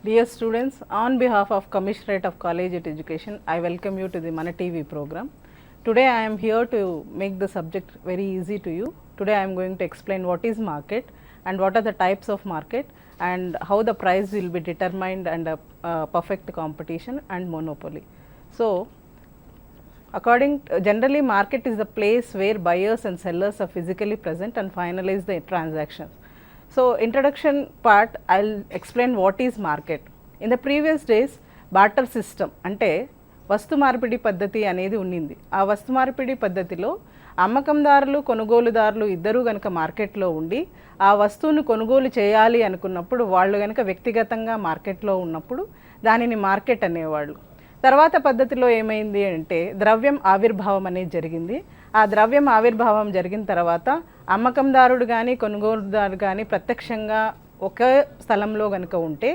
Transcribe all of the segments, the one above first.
Dear students, on behalf of Commissionerate of Collegiate Education, I welcome you to the Mana TV program. Today I am here to make the subject very easy to you. Today I am going to explain what is market and what are the types of market and how the price will be determined and perfect competition and monopoly. So, generally market is the place where buyers and sellers are physically present and finalize the transactions. So, introduction part I will explain what is market. In the previous days barter system అంటే వస్తు మార్పిడి పద్ధతి అనేది ఉన్నింది. ఆ వస్తు మార్పిడి పద్ధతిలో అమ్మకందారులు కొనుగోలుదారులు ఇద్దరూ గనుక మార్కెట్లో ఉండి ఆ వస్తువును కొనుగోలు చేయాలి అనుకున్నప్పుడు వాళ్ళు గనుక వ్యక్తిగతంగా మార్కెట్లో ఉన్నప్పుడు దానిని మార్కెట్ అనేవాళ్ళు. తర్వాత పద్ధతిలో ఏమైంది అంటే ద్రవ్యం ఆవిర్భావం అనేది జరిగింది. ఆ ద్రవ్యం ఆవిర్భావం జరిగిన తర్వాత అమ్మకందారుడు కానీ కొనుగోలుదారు కానీ ప్రత్యక్షంగా ఒకే స్థలంలో కనుక ఉంటే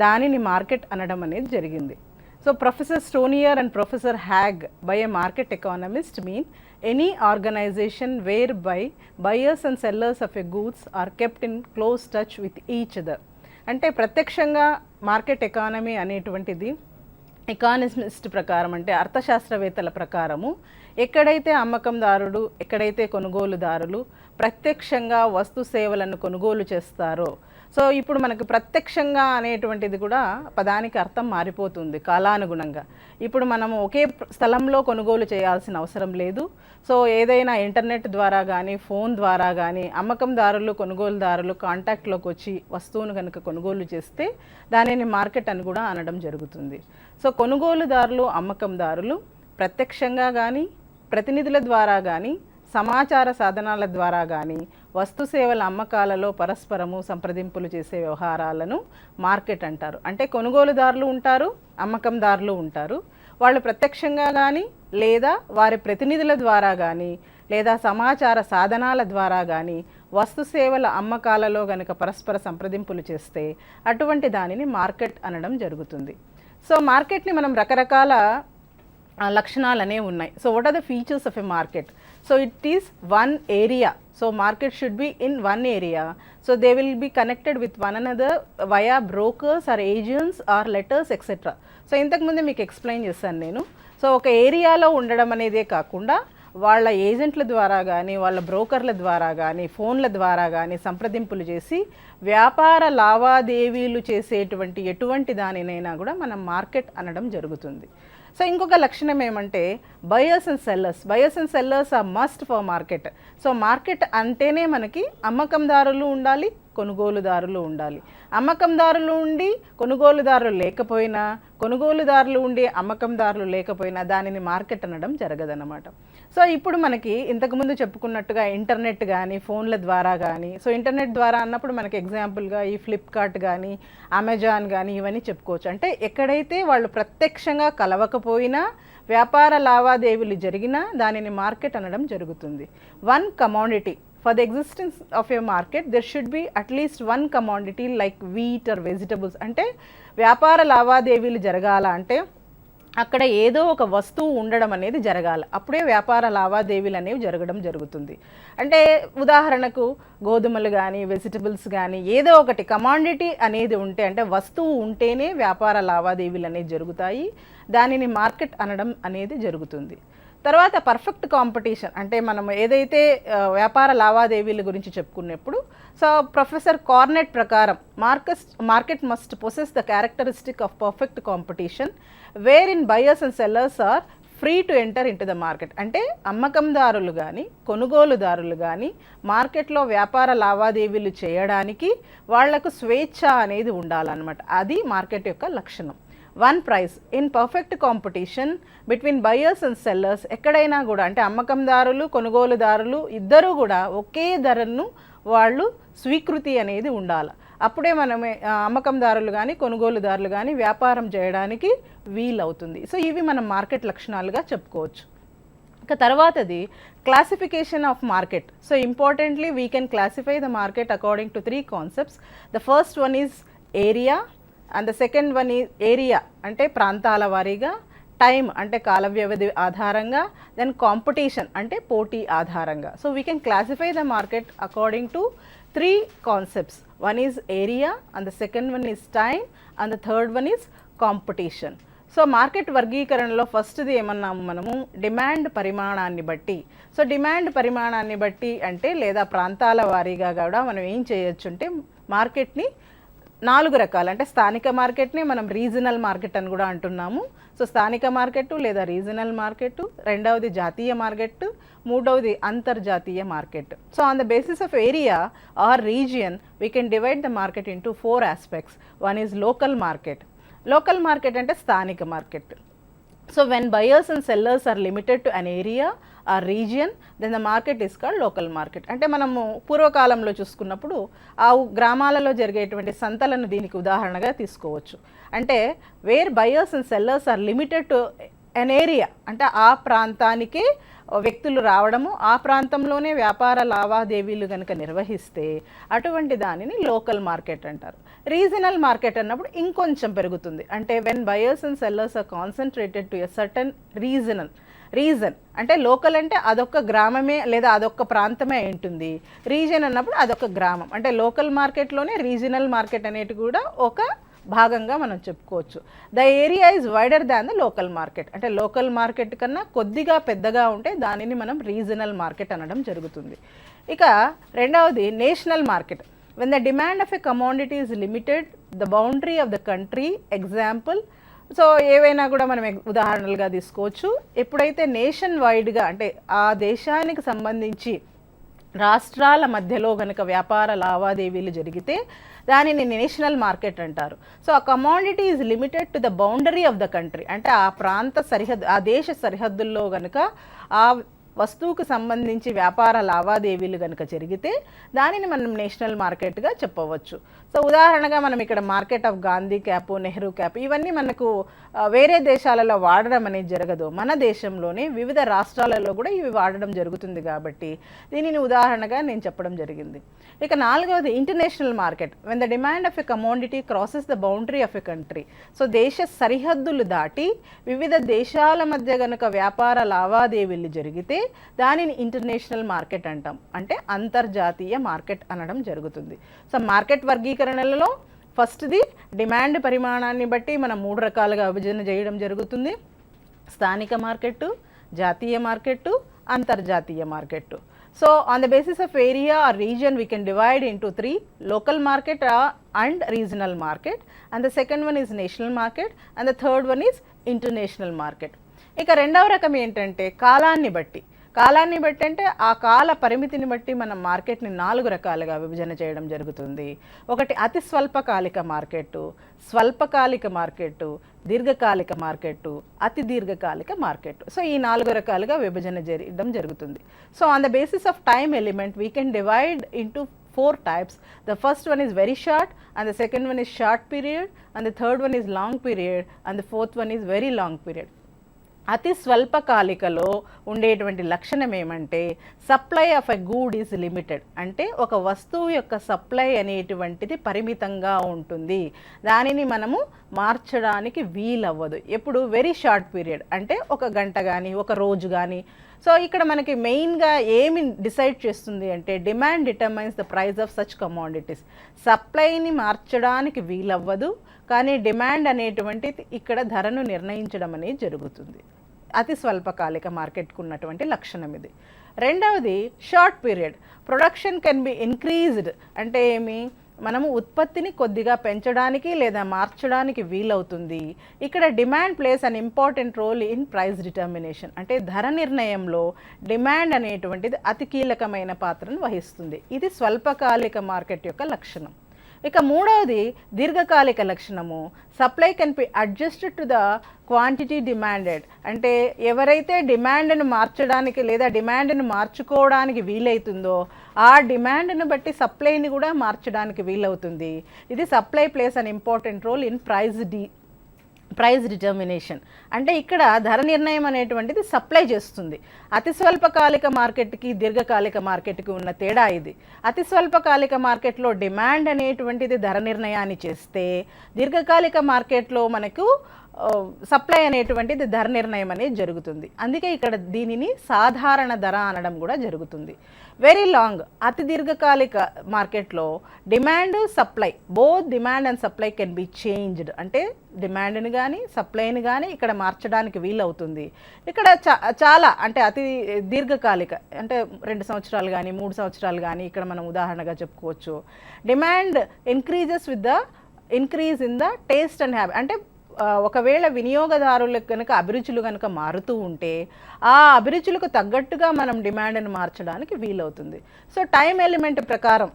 దానిని మార్కెట్ అనడం అనేది జరిగింది. So professor Stonier and professor Hague by a market economist mean any organisation where by buyers and sellers of a goods are kept in close touch with each other. అంటే ప్రత్యక్షంగా మార్కెట్ ఎకానమీ అనేటువంటిది economist ప్రకారం అంటే అర్థశాస్త్రవేత్తల ప్రకారము ఎక్కడైతే అమ్మకందారుడు ఎక్కడైతే కొనుగోలుదారులు ప్రత్యక్షంగా వస్తు సేవలను కొనుగోలు చేస్తారో, సో ఇప్పుడు మనకు ప్రత్యక్షంగా అనేటువంటిది కూడా పదానికి అర్థం మారిపోతుంది కాలానుగుణంగా. ఇప్పుడు మనము ఒకే స్థలంలో కొనుగోలు చేయాల్సిన అవసరం లేదు. సో ఏదైనా ఇంటర్నెట్ ద్వారా కానీ ఫోన్ ద్వారా కానీ అమ్మకందారులు కొనుగోలుదారులు కాంటాక్ట్లోకి వచ్చి వస్తువును కనుక కొనుగోలు చేస్తే దానిని మార్కెట్ అని కూడా అనడం జరుగుతుంది. సో కొనుగోలుదారులు అమ్మకందారులు ప్రత్యక్షంగా కానీ ప్రతినిధుల ద్వారా కానీ సమాచార సాధనాల ద్వారా కానీ వస్తు సేవల అమ్మకాలలో పరస్పరము సంప్రదింపులు చేసే వ్యవహారాలను మార్కెట్ అంటారు. అంటే కొనుగోలుదారులు ఉంటారు, అమ్మకందారులు ఉంటారు. వాళ్ళు ప్రత్యక్షంగా కానీ లేదా వారి ప్రతినిధుల ద్వారా కానీ లేదా సమాచార సాధనాల ద్వారా కానీ వస్తు సేవల అమ్మకాలలో గనుక పరస్పర సంప్రదింపులు చేస్తే అటువంటి దానిని మార్కెట్ అనడం జరుగుతుంది. సో మార్కెట్ని మనం రకరకాల లక్షణాలు అనేవి ఉన్నాయి. So what are the features of a market? So it is one area. So market should be in one area. So they will be connected with one another via brokers or agents or letters etcetera. So ఇంతకుముందే మీకు explain చేశాను నేను. So ఒక ఏరియాలో ఉండడం అనేదే కాకుండా వాళ్ళ ఏజెంట్ల ద్వారా కానీ వాళ్ళ బ్రోకర్ల ద్వారా కానీ ఫోన్ల ద్వారా కానీ సంప్రదింపులు చేసి వ్యాపార లావాదేవీలు చేసేటువంటి ఎటువంటి దానినైనా కూడా మనం మార్కెట్ అనడం జరుగుతుంది. సో ఇంకొక లక్షణం ఏమంటే buyers and sellers are must for market. So market అంటేనే మనకి అమ్మకందారులు ఉండాలి, కొనుగోలుదారులు ఉండాలి. అమ్మకందారులు ఉండి కొనుగోలుదారులు లేకపోయినా, కొనుగోలుదారులు ఉండి అమ్మకందారులు లేకపోయినా దానిని మార్కెట్ అనడం జరగదన్నమాట. సో ఇప్పుడు మనకి ఇంతకుముందు చెప్పుకున్నట్టుగా ఇంటర్నెట్ కానీ ఫోన్ల ద్వారా కానీ, సో ఇంటర్నెట్ ద్వారా అన్నప్పుడు మనకి ఎగ్జాంపుల్గా ఈ ఫ్లిప్కార్ట్ కానీ అమెజాన్ కానీ ఇవన్నీ చెప్పుకోవచ్చు. అంటే ఎక్కడైతే వాళ్ళు ప్రత్యక్షంగా కలవకపోయినా వ్యాపార లావాదేవీలు జరిగినా దానిని మార్కెట్ అనడం జరుగుతుంది. One commodity. For the existence of a market, there should be at least one commodity like wheat or vegetables. అంటే వ్యాపార లావాదేవీలు జరగాల అంటే అక్కడ ఏదో ఒక వస్తువు ఉండడం అనేది జరగాలి, అప్పుడే వ్యాపార లావాదేవీలు అనేవి జరగడం జరుగుతుంది. అంటే ఉదాహరణకు గోధుమలు కానీ వెజిటబుల్స్ కానీ ఏదో ఒకటి కమాడిటీ అనేది ఉంటే, అంటే వస్తువు ఉంటేనే వ్యాపార లావాదేవీలు అనేవి జరుగుతాయి. దానిని మార్కెట్ అనడం అనేది జరుగుతుంది. తర్వాత పర్ఫెక్ట్ కాంపిటీషన్. అంటే మనం ఏదైతే వ్యాపార లావాదేవీల గురించి చెప్పుకున్నప్పుడు, సో ప్రొఫెసర్ కార్నెట్ ప్రకారం market must possess the characteristic of perfect competition where in buyers and sellers are free to enter in to the market. అంటే అమ్మకందారులు కానీ కొనుగోలుదారులు కానీ మార్కెట్లో వ్యాపార లావాదేవీలు చేయడానికి వాళ్లకు స్వేచ్ఛ అనేది ఉండాలన్నమాట. అది మార్కెట్ యొక్క లక్షణం. One price. In perfect competition between buyers and sellers, ఎక్కడైనా కూడా అంటే అమ్మకందారులు కొనుగోలుదారులు ఇద్దరూ కూడా ఒకే ధరను వాళ్ళు స్వీకృతి అనేది ఉండాలి. అప్పుడే మనమే అమ్మకందారులు కానీ కొనుగోలుదారులు కానీ వ్యాపారం చేయడానికి వీలవుతుంది. సో ఇవి మనం మార్కెట్ లక్షణాలుగా చెప్పుకోవచ్చు. ఇక తర్వాతది classification of market. So importantly we can classify the market according to 3 concepts. The first one is area, and the second one is area అంటే ప్రాంతాల వారీగా, టైమ్ అంటే కాల వ్యవధి ఆధారంగా, దెన్ కాంపిటీషన్ అంటే పోటీ ఆధారంగా. So we can classify the market according to 3 concepts. One is area, and the second one is time, and the third one is competition. So market వర్గీకరణలో ఫస్ట్ది ఏమన్నాము మనము, డిమాండ్ పరిమాణాన్ని బట్టి. సో డిమాండ్ పరిమాణాన్ని బట్టి అంటే లేదా ప్రాంతాల వారీగా కూడా మనం ఏం చేయొచ్చు అంటే మార్కెట్ని 4 రకాలు, అంటే స్థానిక మార్కెట్ని మనం రీజనల్ మార్కెట్ అని కూడా అంటున్నాము. సో స్థానిక మార్కెట్ లేదా రీజనల్ మార్కెట్, రెండవది జాతీయ మార్కెట్, మూడవది అంతర్జాతీయ market. So on the basis of area or region we can divide the market into 4 aspects. One is local market. Local market అంటే స్థానిక market. So when buyers and sellers are limited to an area or region, then the market is called local market. అంటే మనము పూర్వకాలంలో చూసుకున్నప్పుడు ఆ గ్రామాలలో జరిగేటువంటి సంతలను దీనికి ఉదాహరణగా తీసుకోవచ్చు. అంటే where buyers and sellers are limited to an area, అంటే ఆ ప్రాంతానికి వ్యక్తులు రావడము, ఆ ప్రాంతంలోనే వ్యాపార లావాదేవీలు కనుక నిర్వహిస్తే అటువంటి దానిని లోకల్ మార్కెట్ అంటారు. రీజనల్ మార్కెట్ అన్నప్పుడు ఇంకొంచెం పెరుగుతుంది. అంటే when buyers and sellers are concentrated to a certain region, అంటే లోకల్ అంటే అదొక గ్రామమే లేదా అదొక ప్రాంతమే ఉంటుంది. రీజన్ అన్నప్పుడు అదొక గ్రామం. అంటే లోకల్ మార్కెట్లోనే రీజనల్ మార్కెట్ అనేది కూడా ఒక భాగంగా మనం చెప్పుకోవచ్చు. The area is wider than the local market. అంటే లోకల్ మార్కెట్ కన్నా కొద్దిగా పెద్దగా ఉంటే దానిని మనం రీజనల్ మార్కెట్ అనడం జరుగుతుంది. ఇక రెండవది national market. When the demand of a commodity is limited the boundary of the country. Example, so ఏవైనా కూడా మనం ఉదాహరణలుగా తీసుకోవచ్చు. ఎప్పుడైతే నేషన్ వైడ్గా అంటే ఆ దేశానికి సంబంధించి రాష్ట్రాల మధ్యలో కనుక వ్యాపార లావాదేవీలు జరిగితే దానిని నేషనల్ మార్కెట్ అంటారు. సో ఆ commodity is limited to the boundary of the country, అంటే ఆ ప్రాంత సరిహద్దు, ఆ దేశ సరిహద్దుల్లో కనుక ఆ వస్తువుకు సంబంధించి వ్యాపార లావాదేవీలు కనుక జరిగితే దానిని మనం నేషనల్ మార్కెట్గా చెప్పవచ్చు. సో ఉదాహరణగా మనం ఇక్కడ market of Gandhi cap, Nehru cap ఇవన్నీ మనకు వేరే దేశాలలో వాడడం అనేది జరగదు. మన దేశంలోనే వివిధ రాష్ట్రాలలో కూడా ఇవి వాడడం జరుగుతుంది కాబట్టి దీనిని ఉదాహరణగా నేను చెప్పడం జరిగింది. ఇక నాలుగవది international market. When the demand of a commodity crosses the boundary of a country. So దేశ సరిహద్దులు దాటి వివిధ దేశాల మధ్య కనుక వ్యాపార లావాదేవీలు జరిగితే దానిని ఇంటర్నేషనల్ మార్కెట్ అంటాం, అంటే అంతర్జాతీయ మార్కెట్ అనడం జరుగుతుంది. సో మార్కెట్ వర్గీకరణలలో ఫస్ట్ది డిమాండ్ పరిమాణాన్ని బట్టి మనం 3 రకాలుగా విభజన చేయడం జరుగుతుంది. స్థానిక మార్కెట్, జాతీయ మార్కెట్, అంతర్జాతీయ market. So on the basis of area or region we can divide into 3: local market and regional market, and the second one is national market, and the third one is international market. ఇక రెండవ రకం ఏంటంటే కాలాన్ని బట్టి. కాలాన్ని బట్టి అంటే ఆ కాల పరిమితిని బట్టి మనం మార్కెట్ని 4 రకాలుగా విభజన చేయడం జరుగుతుంది. ఒకటి అతి స్వల్పకాలిక మార్కెట్, స్వల్పకాలిక మార్కెట్, దీర్ఘకాలిక మార్కెట్, అతి దీర్ఘకాలిక మార్కెట్. సో ఈ 4 రకాలుగా విభజన చేయడం జరుగుతుంది. So on the basis of time element we can divide into 4 types. The first one is very short, and the second one is short period, and the third one is long period, and the fourth one is very long period. అతి స్వల్పకాలికలో ఉండేటువంటి లక్షణం ఏమంటే supply of a good is limited, అంటే ఒక వస్తువు యొక్క supply అనేటువంటిది పరిమితంగా ఉంటుంది, దానిని మనము మార్చడానికి వీలవ్వదు. ఎప్పుడు వెరీ షార్ట్ పీరియడ్ అంటే ఒక గంట కానీ ఒక రోజు కానీ. సో ఇక్కడ మనకి మెయిన్గా ఏమి డిసైడ్ చేస్తుంది అంటే demand determines the price of such commodities. సప్లైని మార్చడానికి వీలవ్వదు, కానీ డిమాండ్ అనేటువంటిది ఇక్కడ ధరను నిర్ణయించడం అనేది జరుగుతుంది. అతి స్వల్పకాలిక మార్కెట్కు ఉన్నటువంటి లక్షణం ఇది. రెండవది short period. Production can be increased, అంటే ఏమి, మనము ఉత్పత్తిని కొద్దిగా పెంచడానికి లేదా మార్చడానికి వీలవుతుంది. ఇక్కడ demand plays an important role in price determination, అంటే ధర నిర్ణయంలో డిమాండ్ అనేటువంటిది అతి కీలకమైన పాత్రను వహిస్తుంది. ఇది స్వల్పకాలిక మార్కెట్ యొక్క లక్షణం. ఇక మూడవది దీర్ఘకాలిక లక్షణము. Supply can be adjusted to the quantity demanded, అంటే ఎవరైతే డిమాండ్ను మార్చడానికి లేదా డిమాండ్ను మార్చుకోవడానికి వీలవుతుందో ఆ డిమాండ్ను బట్టి సప్లైని కూడా మార్చడానికి వీలవుతుంది. ఇది supply plays an important role in price determination, అంటే ఇక్కడ ధర నిర్ణయం అనేటువంటిది సప్లై చేస్తుంది. అతి స్వల్పకాలిక మార్కెట్కి దీర్ఘకాలిక మార్కెట్కి ఉన్న తేడా ఇది. అతి స్వల్పకాలిక మార్కెట్లో డిమాండ్ అనేటువంటిది ధర నిర్ణయాన్ని చేస్తే, దీర్ఘకాలిక మార్కెట్లో మనకు సప్లై అనేటువంటిది ధర నిర్ణయం అనేది జరుగుతుంది. అందుకే ఇక్కడ దీనిని సాధారణ ధర అనడం కూడా జరుగుతుంది. వెరీ లాంగ్ అతి దీర్ఘకాలిక మార్కెట్లో demand supply, both demand and supply can be changed. అంటే డిమాండ్ని కానీ సప్లైని కానీ ఇక్కడ మార్చడానికి వీలవుతుంది. ఇక్కడ చాలా అంటే అతి దీర్ఘకాలిక అంటే 2 సంవత్సరాలు కానీ 3 సంవత్సరాలు కానీ ఇక్కడ మనం ఉదాహరణగా చెప్పుకోవచ్చు. Demand increases with the increase in the taste and habit. అంటే ఒకవేళ వినియోగదారులకు కనుక అభిరుచులు కనుక మారుతూ ఉంటే ఆ అభిరుచులకు తగ్గట్టుగా మనం డిమాండ్ని మార్చడానికి వీలవుతుంది. సో టైం ఎలిమెంట్ ప్రకారం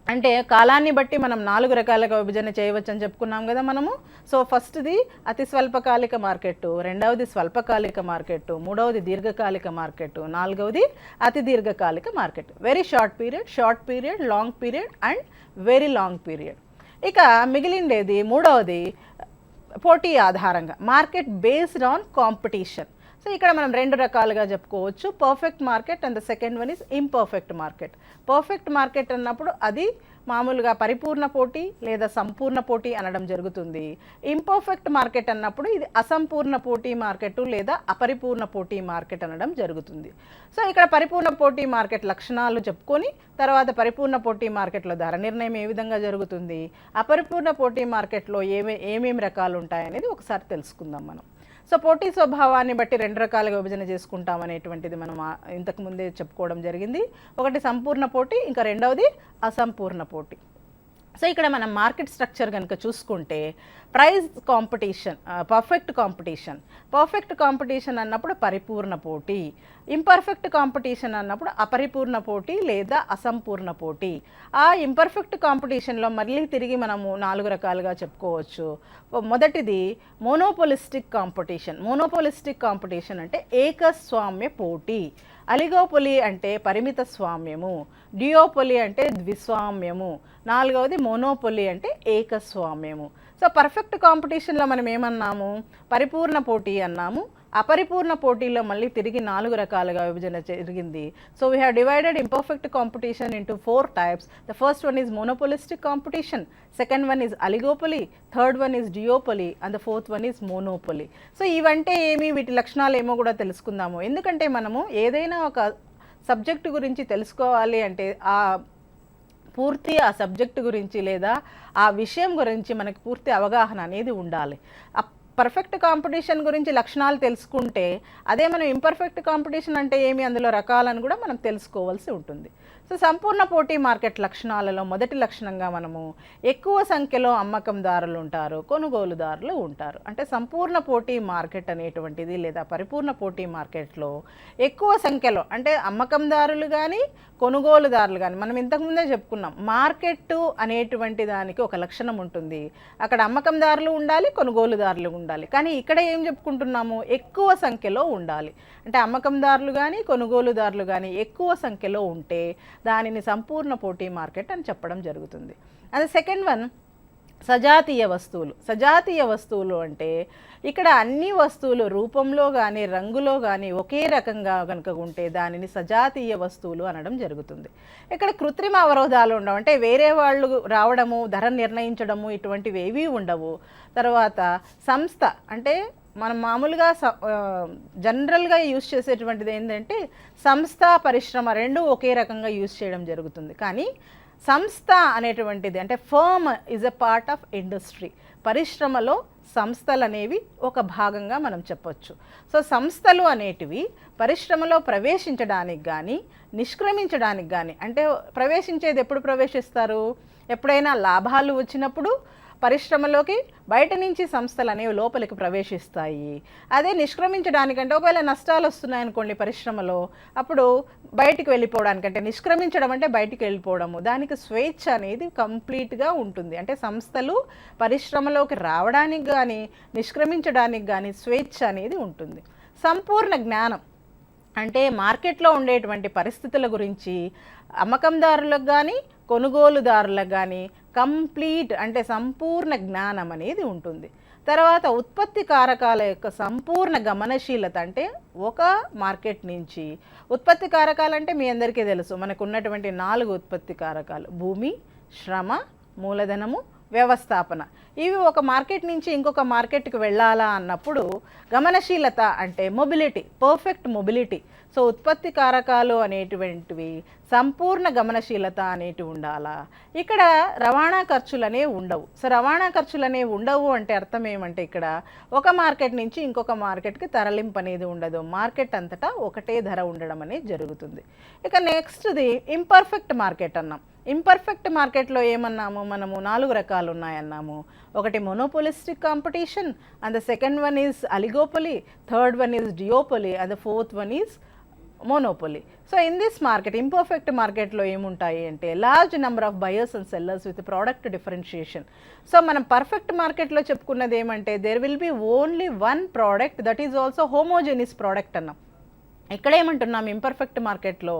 అంటే కాలాన్ని బట్టి మనం 4 రకాలుగా విభజన చేయవచ్చు అని చెప్పుకున్నాం కదా మనము. సో ఫస్ట్ది అతి స్వల్పకాలిక మార్కెట్, రెండవది స్వల్పకాలిక మార్కెట్, మూడవది దీర్ఘకాలిక మార్కెట్, నాలుగవది అతి దీర్ఘకాలిక market. Very short period, long period and very long period. ఇక మిగిలిండేది మూడవది పోటీ ఆధారంగా, market based on competition. So ఇక్కడ మనం 2 రకాలుగా చెప్పుకోవచ్చు, perfect market and the second one is imperfect market. Perfect market అన్నప్పుడు అది మామూలుగా పరిపూర్ణ పోటీ లేదా సంపూర్ణ పోటీ అనడం జరుగుతుంది. ఇంపర్ఫెక్ట్ మార్కెట్ అన్నప్పుడు ఇది అసంపూర్ణ పోటీ మార్కెట్ లేదా అపరిపూర్ణ పోటీ మార్కెట్ అనడం జరుగుతుంది. సో ఇక్కడ పరిపూర్ణ పోటీ మార్కెట్ లక్షణాలు చెప్పుకొని తర్వాత పరిపూర్ణ పోటీ మార్కెట్లో ధర నిర్ణయం ఏ విధంగా జరుగుతుంది, అపరిపూర్ణ పోటీ మార్కెట్లో ఏమేమి రకాలు ఉంటాయనేది ఒకసారి తెలుసుకుందాం మనం. సో పోటీ స్వభావాన్ని బట్టి 2 రకాలుగా విభజన చేసుకుంటాం అనేటువంటిది మనం ఇంతకుముందే చెప్పుకోవడం జరిగింది. ఒకటి సంపూర్ణ పోటీ, ఇంకా రెండవది అసంపూర్ణ పోటీ. సో ఇక్కడ మనం మార్కెట్ స్ట్రక్చర్ కనుక చూసుకుంటే ప్రైస్ కాంపిటీషన్, పర్ఫెక్ట్ కాంపిటీషన్ అన్నప్పుడు పరిపూర్ణ పోటీ, ఇంపర్ఫెక్ట్ కాంపిటీషన్ అన్నప్పుడు అపరిపూర్ణ పోటీ లేదా అసంపూర్ణ పోటీ. ఆ ఇంపర్ఫెక్ట్ కాంపిటీషన్లో మళ్ళీ తిరిగి మనము 4 రకాలుగా చెప్పుకోవచ్చు. మొదటిది మోనోపోలిస్టిక్ కాంపిటీషన్ అంటే ఏకస్వామ్య పోటీ, అలిగోపొలి అంటే పరిమిత స్వామ్యము, డియోపొలి అంటే ద్విస్వామ్యము, నాలుగవది మోనోపొలి అంటే ఏకస్వామ్యము. సో పర్ఫెక్ట్ కాంపిటీషన్లో మనం ఏమన్నాము, పరిపూర్ణ పోటీ అన్నాము. అపరిపూర్ణ పోటీలో మళ్ళీ తిరిగి 4 రకాలుగా విభజన జరిగింది. So we have divided imperfect competition into 4 types. The first one is monopolistic competition, second one is oligopoly, third one is duopoly and the fourth one is monopoly. So ఇవంటే ఏమి, వీటి లక్షణాలు ఏమో కూడా తెలుసుకుందాము. ఎందుకంటే మనము ఏదైనా ఒక సబ్జెక్టు గురించి తెలుసుకోవాలి అంటే పూర్తి ఆ సబ్జెక్టు గురించి లేదా ఆ విషయం గురించి మనకి పూర్తి అవగాహన అనేది ఉండాలి. పర్ఫెక్ట్ కాంపిటీషన్ గురించి లక్షణాలు తెలుసుకుంటే అదే మనం ఇంపర్ఫెక్ట్ కాంపిటీషన్ అంటే ఏమి, అందులో రకాలను కూడా మనం తెలుసుకోవాల్సి ఉంటుంది. సో సంపూర్ణ పోటీ మార్కెట్ లక్షణాలలో మొదటి లక్షణంగా మనము ఎక్కువ సంఖ్యలో అమ్మకందారులు ఉంటారు, కొనుగోలుదారులు ఉంటారు. అంటే సంపూర్ణ పోటీ మార్కెట్ అనేటువంటిది లేదా పరిపూర్ణ పోటీ మార్కెట్లో ఎక్కువ సంఖ్యలో అంటే అమ్మకందారులు కానీ కొనుగోలుదారులు కానీ, మనం ఇంతకుముందే చెప్పుకున్నాం మార్కెట్ అనేటువంటి దానికి ఒక లక్షణం ఉంటుంది, అక్కడ అమ్మకందారులు ఉండాలి, కొనుగోలుదారులు ఉండాలి. కానీ ఇక్కడ ఏం చెప్పుకుంటున్నాము, ఎక్కువ సంఖ్యలో ఉండాలి. అంటే అమ్మకందారులు కానీ కొనుగోలుదారులు కానీ ఎక్కువ సంఖ్యలో ఉంటే దానిని సంపూర్ణ పోటీ మార్కెట్ అని చెప్పడం జరుగుతుంది. అది సెకండ్ వన్ సజాతీయ వస్తువులు అంటే ఇక్కడ అన్ని వస్తువులు రూపంలో కానీ రంగులో కానీ ఒకే రకంగా కనుక ఉంటే దానిని సజాతీయ వస్తువులు అనడం జరుగుతుంది. ఇక్కడ కృత్రిమ అవరోధాలు ఉండవు, అంటే వేరే వాళ్ళు రావడము ధర నిర్ణయించడము ఇటువంటివి ఏవీ ఉండవు. తర్వాత సంస్థ అంటే మనం మామూలుగా జనరల్గా యూజ్ చేసేటువంటిది ఏంటంటే సంస్థ పరిశ్రమ రెండు ఒకే రకంగా యూజ్ చేయడం జరుగుతుంది. కానీ సంస్థ అనేటువంటిది అంటే firm is a part of industry, పరిశ్రమలో సంస్థలు అనేవి ఒక భాగంగా మనం చెప్పొచ్చు. సో సంస్థలు అనేటివి పరిశ్రమలో ప్రవేశించడానికి కానీ నిష్క్రమించడానికి కానీ, అంటే ప్రవేశించేది ఎప్పుడు ప్రవేశిస్తారు, ఎప్పుడైనా లాభాలు వచ్చినప్పుడు పరిశ్రమలోకి బయట నుంచి సంస్థలు అనేవి లోపలికి ప్రవేశిస్తాయి. అదే నిష్క్రమించడానికంటే ఒకవేళ నష్టాలు వస్తున్నాయనుకోండి పరిశ్రమలో, అప్పుడు బయటికి వెళ్ళిపోవడానికి, అంటే నిష్క్రమించడం అంటే బయటికి వెళ్ళిపోవడము, దానికి స్వేచ్ఛ అనేది కంప్లీట్గా ఉంటుంది. అంటే సంస్థలు పరిశ్రమలోకి రావడానికి కానీ నిష్క్రమించడానికి కానీ స్వేచ్ఛ అనేది ఉంటుంది. సంపూర్ణ జ్ఞానం అంటే మార్కెట్లో ఉండేటువంటి పరిస్థితుల గురించి అమ్మకందారులకు కానీ కొనుగోలుదారులకు కానీ కంప్లీట్ అంటే సంపూర్ణ జ్ఞానం అనేది ఉంటుంది. తర్వాత ఉత్పత్తి కారకాల యొక్క సంపూర్ణ గమనశీలత, అంటే ఒక మార్కెట్ నుంచి ఉత్పత్తి కారకాలు అంటే మీ అందరికీ తెలుసు, మనకు ఉన్నటువంటి 4 ఉత్పత్తి కారకాలు: భూమి, శ్రమ, మూలధనము, వ్యవస్థాపన. ఇవి ఒక మార్కెట్ నుంచి ఇంకొక మార్కెట్కి వెళ్ళాలా అన్నప్పుడు గమనశీలత అంటే మొబిలిటీ, పర్ఫెక్ట్ మొబిలిటీ. సో ఉత్పత్తి కారకాలు అనేటువంటివి సంపూర్ణ గమనశీలత అనేటివి ఉండాలా. ఇక్కడ రవాణా ఖర్చులు అనేవి ఉండవు. సో రవాణా ఖర్చులు అనేవి ఉండవు అంటే అర్థం ఏమంటే ఇక్కడ ఒక మార్కెట్ నుంచి ఇంకొక మార్కెట్కి తరలింపు అనేది ఉండదు. మార్కెట్ అంతటా ఒకటే ధర ఉండడం అనేది జరుగుతుంది. ఇక నెక్స్ట్ది ఇంపర్ఫెక్ట్ మార్కెట్ అన్నాం. ఇంపర్ఫెక్ట్ మార్కెట్లో ఏమన్నాము మనము 4 రకాలు ఉన్నాయన్నాము. ఒకటి monopolistic competition, and the second one is oligopoly, third one is duopoly, and the fourth one is monopoly. So in this market, imperfect మార్కెట్లో ఏముంటాయి అంటే large number of buyers and sellers with product differentiation. So మనం perfect మార్కెట్లో చెప్పుకున్నది ఏమంటే there will be only one product that is also homogeneous product అన్నాం. ఇక్కడ ఏమంటున్నాం ఇంపర్ఫెక్ట్ మార్కెట్లో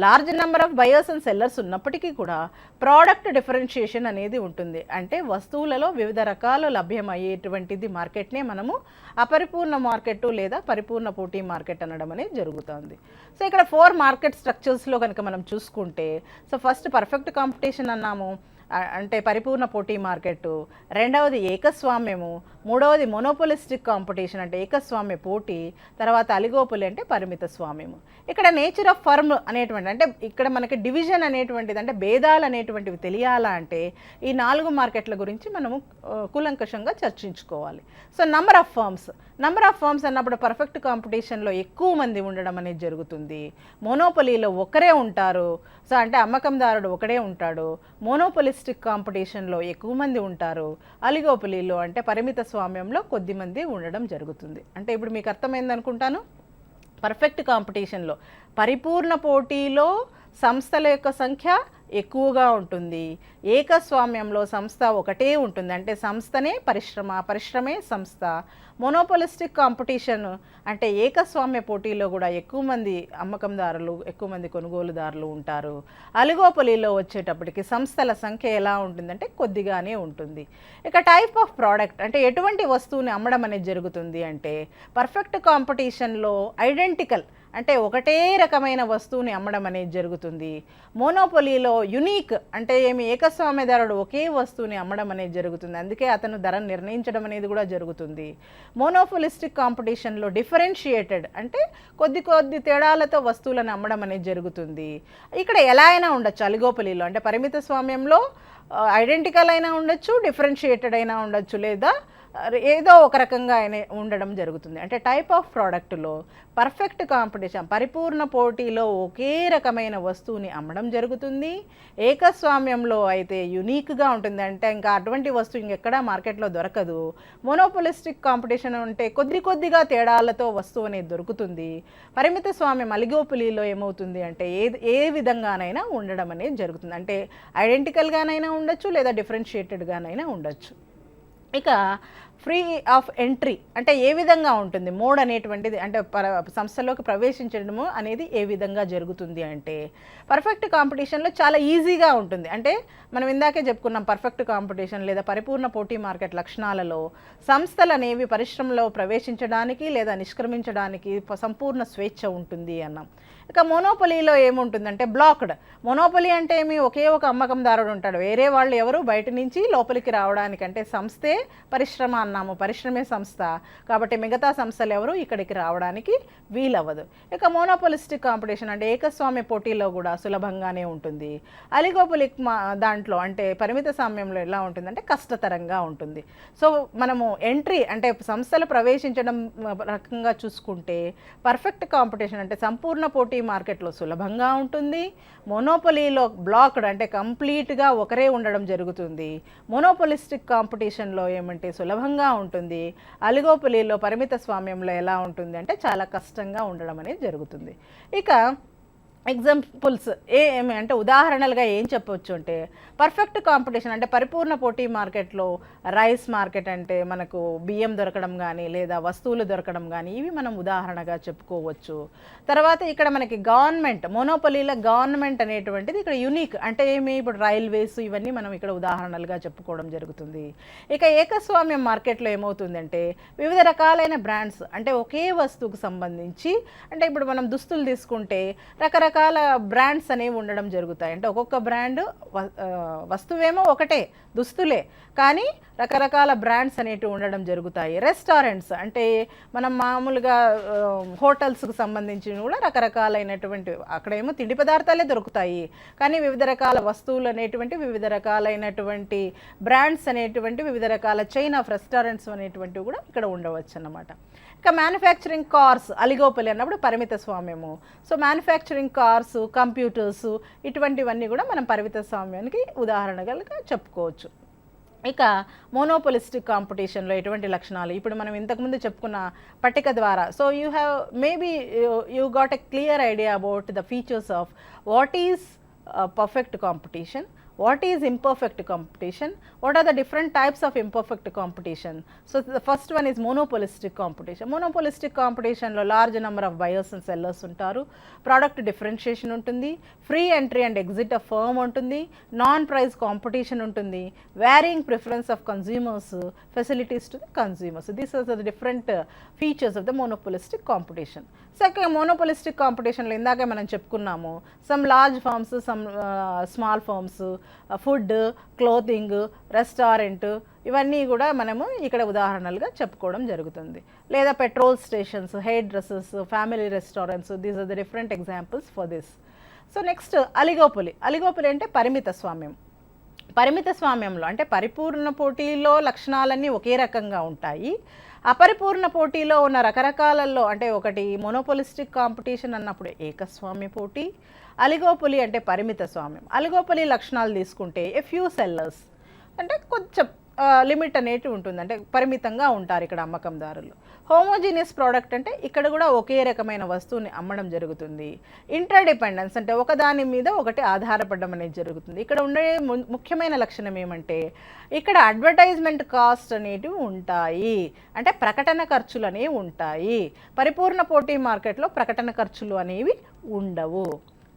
large number of buyers and sellers ఉన్నప్పటికీ కూడా ప్రోడక్ట్ డిఫరెన్షియేషన్ అనేది ఉంటుంది. అంటే వస్తువులలో వివిధ రకాలు లభ్యమయ్యేటువంటిది మార్కెట్నే మనము అపరిపూర్ణ మార్కెట్ లేదా పరిపూర్ణ పోటీ మార్కెట్ అనడం అనేది జరుగుతుంది. సో ఇక్కడ 4 మార్కెట్ స్ట్రక్చర్స్లో కనుక మనం చూసుకుంటే, సో ఫస్ట్ పర్ఫెక్ట్ కాంపిటీషన్ అన్నాము అంటే పరిపూర్ణ పోటీ మార్కెట్, రెండవది ఏకస్వామ్యము, మూడవది మొనోపోలిస్టిక్ కాంపిటీషన్ అంటే ఏకస్వామ్య పోటీ, తర్వాత అలిగోపొలి అంటే పరిమిత స్వామ్యము. ఇక్కడ నేచర్ ఆఫ్ ఫర్మ్ అనేటువంటి అంటే ఇక్కడ మనకి డివిజన్ అనేటువంటిది అంటే భేదాలు అనేటువంటివి తెలియాలా అంటే ఈ 4 మార్కెట్ల గురించి మనము కూలంకషంగా చర్చించుకోవాలి. సో నంబర్ ఆఫ్ ఫర్మ్స్ అన్నప్పుడు పర్ఫెక్ట్ కాంపిటీషన్లో ఎక్కువ మంది ఉండడం అనేది జరుగుతుంది. మోనోపొలీలో ఒకరే ఉంటారు. సో అంటే అమ్మకందారుడు ఒకడే ఉంటాడు. మోనోపోలిస్టిక్ కాంపిటీషన్లో ఎక్కువ మంది ఉంటారు. అలిగోపొలీలో అంటే పరిమిత స్వామ్యంలో కొద్ది మంది ఉండడం జరుగుతుంది. అంటే ఇప్పుడు మీకు అర్థమైంది అనుకుంటాను. పర్ఫెక్ట్ కాంపిటీషన్లో పరిపూర్ణ పోటీలో సంస్థల యొక్క సంఖ్య ఎక్కువగా ఉంటుంది. ఏకస్వామ్యంలో సంస్థ ఒకటే ఉంటుంది. అంటే సంస్థనే పరిశ్రమ, పరిశ్రమే సంస్థ. మోనోపోలిస్టిక్ కాంపిటీషన్ అంటే ఏకస్వామ్య పోటీలో కూడా ఎక్కువ మంది అమ్మకందారులు, ఎక్కువ మంది కొనుగోలుదారులు ఉంటారు. అలిగోపొలీలో వచ్చేటప్పటికి సంస్థల సంఖ్య ఎలా ఉంటుందంటే కొద్దిగానే ఉంటుంది. ఇక టైప్ ఆఫ్ ప్రోడక్ట్ అంటే ఎటువంటి వస్తువుని అమ్మడం అనేది జరుగుతుంది అంటే పర్ఫెక్ట్ కాంపిటీషన్లో ఐడెంటికల్ అంటే ఒకటే రకమైన వస్తువుని అమ్మడం అనేది జరుగుతుంది. మోనోపొలీలో యునీక్ అంటే ఏకస్వామ్యదారుడు ఒకే వస్తువుని అమ్మడం అనేది జరుగుతుంది. అందుకే అతను ధరను నిర్ణయించడం అనేది కూడా జరుగుతుంది. మోనోపోలిస్టిక్ కాంపిటీషన్లో డిఫరెన్షియేటెడ్ అంటే కొద్ది తేడాలతో వస్తువులను అమ్మడం అనేది జరుగుతుంది. ఇక్కడ ఎలా అయినా ఉండొచ్చు. అలిగోపొలీలో అంటే పరిమిత స్వామ్యంలో ఐడెంటికల్ అయినా ఉండొచ్చు, డిఫరెన్షియేటెడ్ అయినా ఉండొచ్చు, లేదా ఏదో ఒక రకంగా ఉండడం జరుగుతుంది. అంటే టైప్ ఆఫ్ ప్రోడక్ట్లో పర్ఫెక్ట్ కాంపిటీషన్ పరిపూర్ణ పోటీలో ఒకే రకమైన వస్తువుని అమ్మడం జరుగుతుంది. ఏకస్వామ్యంలో అయితే యునీక్గా ఉంటుంది. అంటే ఇంకా అటువంటి వస్తువు ఇంకెక్కడా మార్కెట్లో దొరకదు. మోనోపోలిస్టిక్ కాంపిటీషన్ అంటే కొద్దిగా తేడాలతో వస్తువు అనేది దొరుకుతుంది. పరిమిత స్వామ్యం అలిగోపొలీలో ఏమవుతుంది అంటే ఏ విధంగానైనా ఉండడం అనేది జరుగుతుంది. అంటే ఐడెంటికల్గానైనా ఉండొచ్చు, లేదా డిఫరెన్షియేటెడ్గానైనా ఉండొచ్చు. ఇక ఫ్రీ ఆఫ్ ఎంట్రీ అంటే ఏ విధంగా ఉంటుంది, మోడ్ అనేటువంటిది అంటే సంస్థలోకి ప్రవేశించడము అనేది ఏ విధంగా జరుగుతుంది అంటే పర్ఫెక్ట్ కాంపిటీషన్లో చాలా ఈజీగా ఉంటుంది. అంటే మనం ఇందాకే చెప్పుకున్నాం పర్ఫెక్ట్ కాంపిటీషన్ లేదా పరిపూర్ణ పోటీ మార్కెట్ లక్షణాలలో సంస్థలు అనేవి పరిశ్రమలో ప్రవేశించడానికి లేదా నిష్క్రమించడానికి సంపూర్ణ స్వేచ్ఛ ఉంటుంది అన్నాం. ఇక మోనోపొలీలో ఏముంటుందంటే బ్లాక్డ్. మోనోపొలీ అంటే ఒకే ఒక అమ్మకందారుడు ఉంటాడు. వేరే వాళ్ళు ఎవరు బయట నుంచి లోపలికి రావడానికి అంటే సంస్థే పరిశ్రమ అన్నాము, పరిశ్రమే సంస్థ కాబట్టి మిగతా సంస్థలు ఎవరు ఇక్కడికి రావడానికి వీలవ్వదు. ఇక మోనోపోలిస్టిక్ కాంపిటీషన్ అంటే ఏకస్వామ్య పోటీలో కూడా సులభంగానే ఉంటుంది. అలిగోపొలిక్ దాంట్లో అంటే పరిమిత సామ్యంలో ఎలా ఉంటుందంటే కష్టతరంగా ఉంటుంది. సో మనము ఎంట్రీ అంటే సంస్థలు ప్రవేశించడం రకంగా చూసుకుంటే పర్ఫెక్ట్ కాంపిటీషన్ అంటే సంపూర్ణ పోటీ మార్కెట్లో సులభంగా ఉంటుంది. మోనోపొలీలో బ్లాక్డ్ అంటే కంప్లీట్గా ఒకరే ఉండడం జరుగుతుంది. మోనోపోలిస్టిక్ కాంపిటీషన్లో ఏమంటే సులభంగా ఉంటుంది. అలిగోపొలీలో పరిమిత స్వామ్యంలో ఎలా ఉంటుంది అంటే చాలా కష్టంగా ఉండడం అనేది జరుగుతుంది. ఇక ఎగ్జాంపుల్స్ ఏమి అంటే ఉదాహరణలుగా ఏం చెప్పవచ్చు అంటే పర్ఫెక్ట్ కాంపిటీషన్ అంటే పరిపూర్ణ పోటీ మార్కెట్లో రైస్ మార్కెట్ అంటే మనకు బియ్యం దొరకడం కానీ లేదా వస్తువులు దొరకడం కానీ ఇవి మనం ఉదాహరణగా చెప్పుకోవచ్చు. తర్వాత ఇక్కడ మనకి గవర్నమెంట్ మోనోపొలీల గవర్నమెంట్ అనేటువంటిది ఇక్కడ యునిక్ అంటే ఇప్పుడు రైల్వేస్ ఇవన్నీ మనం ఇక్కడ ఉదాహరణలుగా చెప్పుకోవడం జరుగుతుంది. ఇక ఏకస్వామ్యం మార్కెట్లో ఏమవుతుందంటే వివిధ రకాలైన బ్రాండ్స్ అంటే ఒకే వస్తువుకు సంబంధించి అంటే ఇప్పుడు మనం దుస్తులు తీసుకుంటే రకరకాల రకరకాల బ్రాండ్స్ అనేవి ఉండడం జరుగుతాయి. అంటే ఒక్కొక్క బ్రాండ్ వస్తువేమో ఒకటే, దుస్తులే, కానీ రకరకాల బ్రాండ్స్ అనేటివి ఉండడం జరుగుతాయి. రెస్టారెంట్స్ అంటే మనం మామూలుగా హోటల్స్కి సంబంధించి కూడా రకరకాలైనటువంటి, అక్కడేమో తిండి పదార్థాలే దొరుకుతాయి, కానీ వివిధ రకాల వస్తువులు అనేటువంటి, వివిధ రకాలైనటువంటి బ్రాండ్స్ అనేటువంటి, వివిధ రకాల చైన్ ఆఫ్ రెస్టారెంట్స్ అనేటువంటివి కూడా ఇక్కడ ఉండవచ్చు అన్నమాట. ఇక మ్యానుఫ్యాక్చరింగ్ కార్స్, అలిగోపలి అన్నప్పుడు పరిమిత స్వామ్యము. సో మ్యానుఫ్యాక్చరింగ్ కార్స్, కంప్యూటర్స్, ఇటువంటివన్నీ కూడా మనం పరిమిత స్వామ్యానికి ఉదాహరణగా చెప్పుకోవచ్చు. ఇక మోనోపోలిస్టిక్ కాంపిటీషన్లో ఎటువంటి లక్షణాలు, ఇప్పుడు మనం ఇంతకుముందు చెప్పుకున్న పట్టిక ద్వారా, so you have maybe you got a clear idea about the features of what is perfect competition, what is imperfect competition, what are the different types of imperfect competition. So the first one is monopolistic competition. Monopolistic competition lo large number of buyers and sellers untaru, product differentiation untundi, free entry and exit of firm untundi, non price competition untundi, varying preference of consumers, facilities to the consumers. So these are the different features of the monopolistic competition. Second, monopolistic competition lo indake manam cheppukunnamu, some large firms, some small firms, food, clothing, restaurant, ఇవన్నీ కూడా మనము ఇక్కడ ఉదాహరణలుగా చెప్పుకోవడం జరుగుతుంది. లేదా petrol stations, hair dresses, family restaurants, these are the different examples for this. So next oligopoly. Oligopoly అంటే పరిమిత స్వామ్యం. పరిమిత స్వామ్యంలో అంటే పరిపూర్ణ పోటీలో లక్షణాలన్నీ ఒకే రకంగా ఉంటాయి. అపరిపూర్ణ పోటీలో ఉన్న రకరకాలలో, అంటే ఒకటి మోనోపోలిస్టిక్ కాంపిటీషన్ అన్నప్పుడు ఏకస్వామ్య పోటీ, అలిగోపలి అంటే పరిమిత స్వామ్యం. అలిగోపలి లక్షణాలు తీసుకుంటే ఎ ఫ్యూ సెల్లర్స్, అంటే కొంచెం లిమిట్ అనేది ఉంటుంది, అంటే పరిమితంగా ఉంటారు ఇక్కడ అమ్మకందారులు. హోమోజీనియస్ ప్రోడక్ట్ అంటే ఇక్కడ కూడా ఒకే రకమైన వస్తువుని అమ్మడం జరుగుతుంది. ఇంటర్ డిపెండెన్స్ అంటే ఒకదాని మీద ఒకటి ఆధారపడడం అనేది జరుగుతుంది. ఇక్కడ ఉండే ముఖ్యమైన లక్షణం ఏమంటే ఇక్కడ అడ్వర్టైజ్మెంట్ కాస్ట్ అనేటివి ఉంటాయి, అంటే ప్రకటన ఖర్చులు అనేవి ఉంటాయి. పరిపూర్ణ పోటీ మార్కెట్లో ప్రకటన ఖర్చులు అనేవి ఉండవు.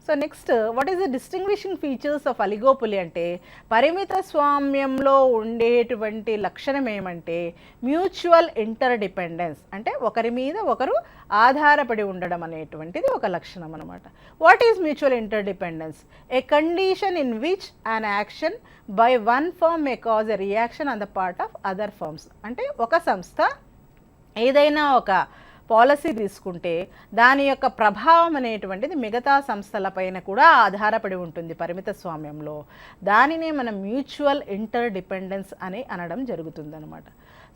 So next, what is the distinguishing features of oligopoly అంటే పరిమిత స్వామ్యంలో ఉండేటువంటి లక్షణం ఏమంటే మ్యూచువల్ ఇంటర్ డిపెండెన్స్, అంటే ఒకరి మీద ఒకరు ఆధారపడి ఉండడం అనేటువంటిది ఒక లక్షణం అనమాట. What is mutual interdependence? A condition in which an action by one firm may cause a reaction on the part of other firms. అంటే ఒక సంస్థ ఏదైనా ఒక పాలసీ తీసుకుంటే దాని యొక్క ప్రభావం అనేటువంటిది మిగతా సంస్థలపైన కూడా ఆధారపడి ఉంటుంది పరిమిత స్వామ్యంలో. దానినే మనం మ్యూచువల్ ఇంటర్ డిపెండెన్స్ అని అనడం జరుగుతుందన్నమాట.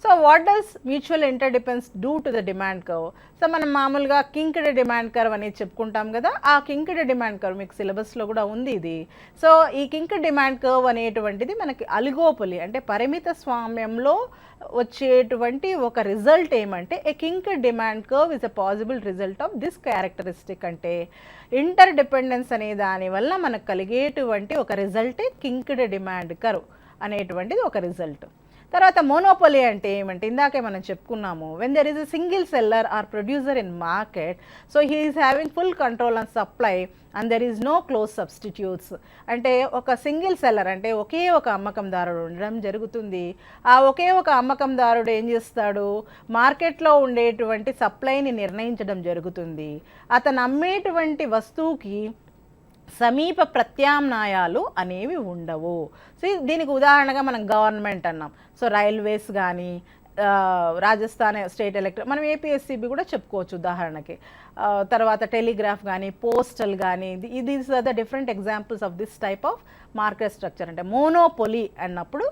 So what does mutual inter dependence do to the demand curve? So మనం మామూలుగా కింక్డ్ డిమాండ్ కర్వ్ అనేది చెప్పుకుంటాం కదా, ఆ కింక్డ్ డిమాండ్ కర్వ్ మీకు సిలబస్లో కూడా ఉంది ఇది. సో ఈ కింక్డ్ డిమాండ్ కర్వ్ అనేటువంటిది మనకి అలిగోపలి అంటే పరిమిత స్వామ్యంలో వచ్చేటువంటి ఒక రిజల్ట్ ఏమంటే a kinked demand curve is a possible result of this characteristic. అంటే ఇంటర్ డిపెండెన్స్ అనే దానివల్ల మనకు కలిగేటువంటి ఒక రిజల్టే కింక్డ్ డిమాండ్ కర్వ్ అనేటువంటిది ఒక రిజల్ట్. తర్వాత మోనోపోలీ అంటే ఏమంటే ఇందాకే మనం చెప్పుకున్నాము, when there is a single seller or producer in market, so he is having full control on supply and there is no close substitutes. అంటే ఒక సింగిల్ సెల్లర్ అంటే ఒకే ఒక అమ్మకందారుడు ఉండడం జరుగుతుంది. ఆ ఒకే ఒక అమ్మకందారుడు ఏం చేస్తాడు, మార్కెట్లో ఉండేటువంటి సప్లైని నిర్ణయించడం జరుగుతుంది. అతను అమ్మేటువంటి వస్తువుకి సమీప ప్రత్యామ్నాయాలు అనేవి ఉండవు. సో దీనికి ఉదాహరణగా మనం గవర్నమెంట్ అన్నాం. సో రైల్వేస్ కానీ, రాజస్థాన్ స్టేట్ ఎలక్ట్రిక్, మనం ఏపీఎస్సీబీ కూడా చెప్పుకోవచ్చు ఉదాహరణకి. తర్వాత టెలిగ్రాఫ్ కానీ, పోస్టల్ కానీ, these are the different examples of this type of market structure. అంటే మోనోపోలీ అన్నప్పుడు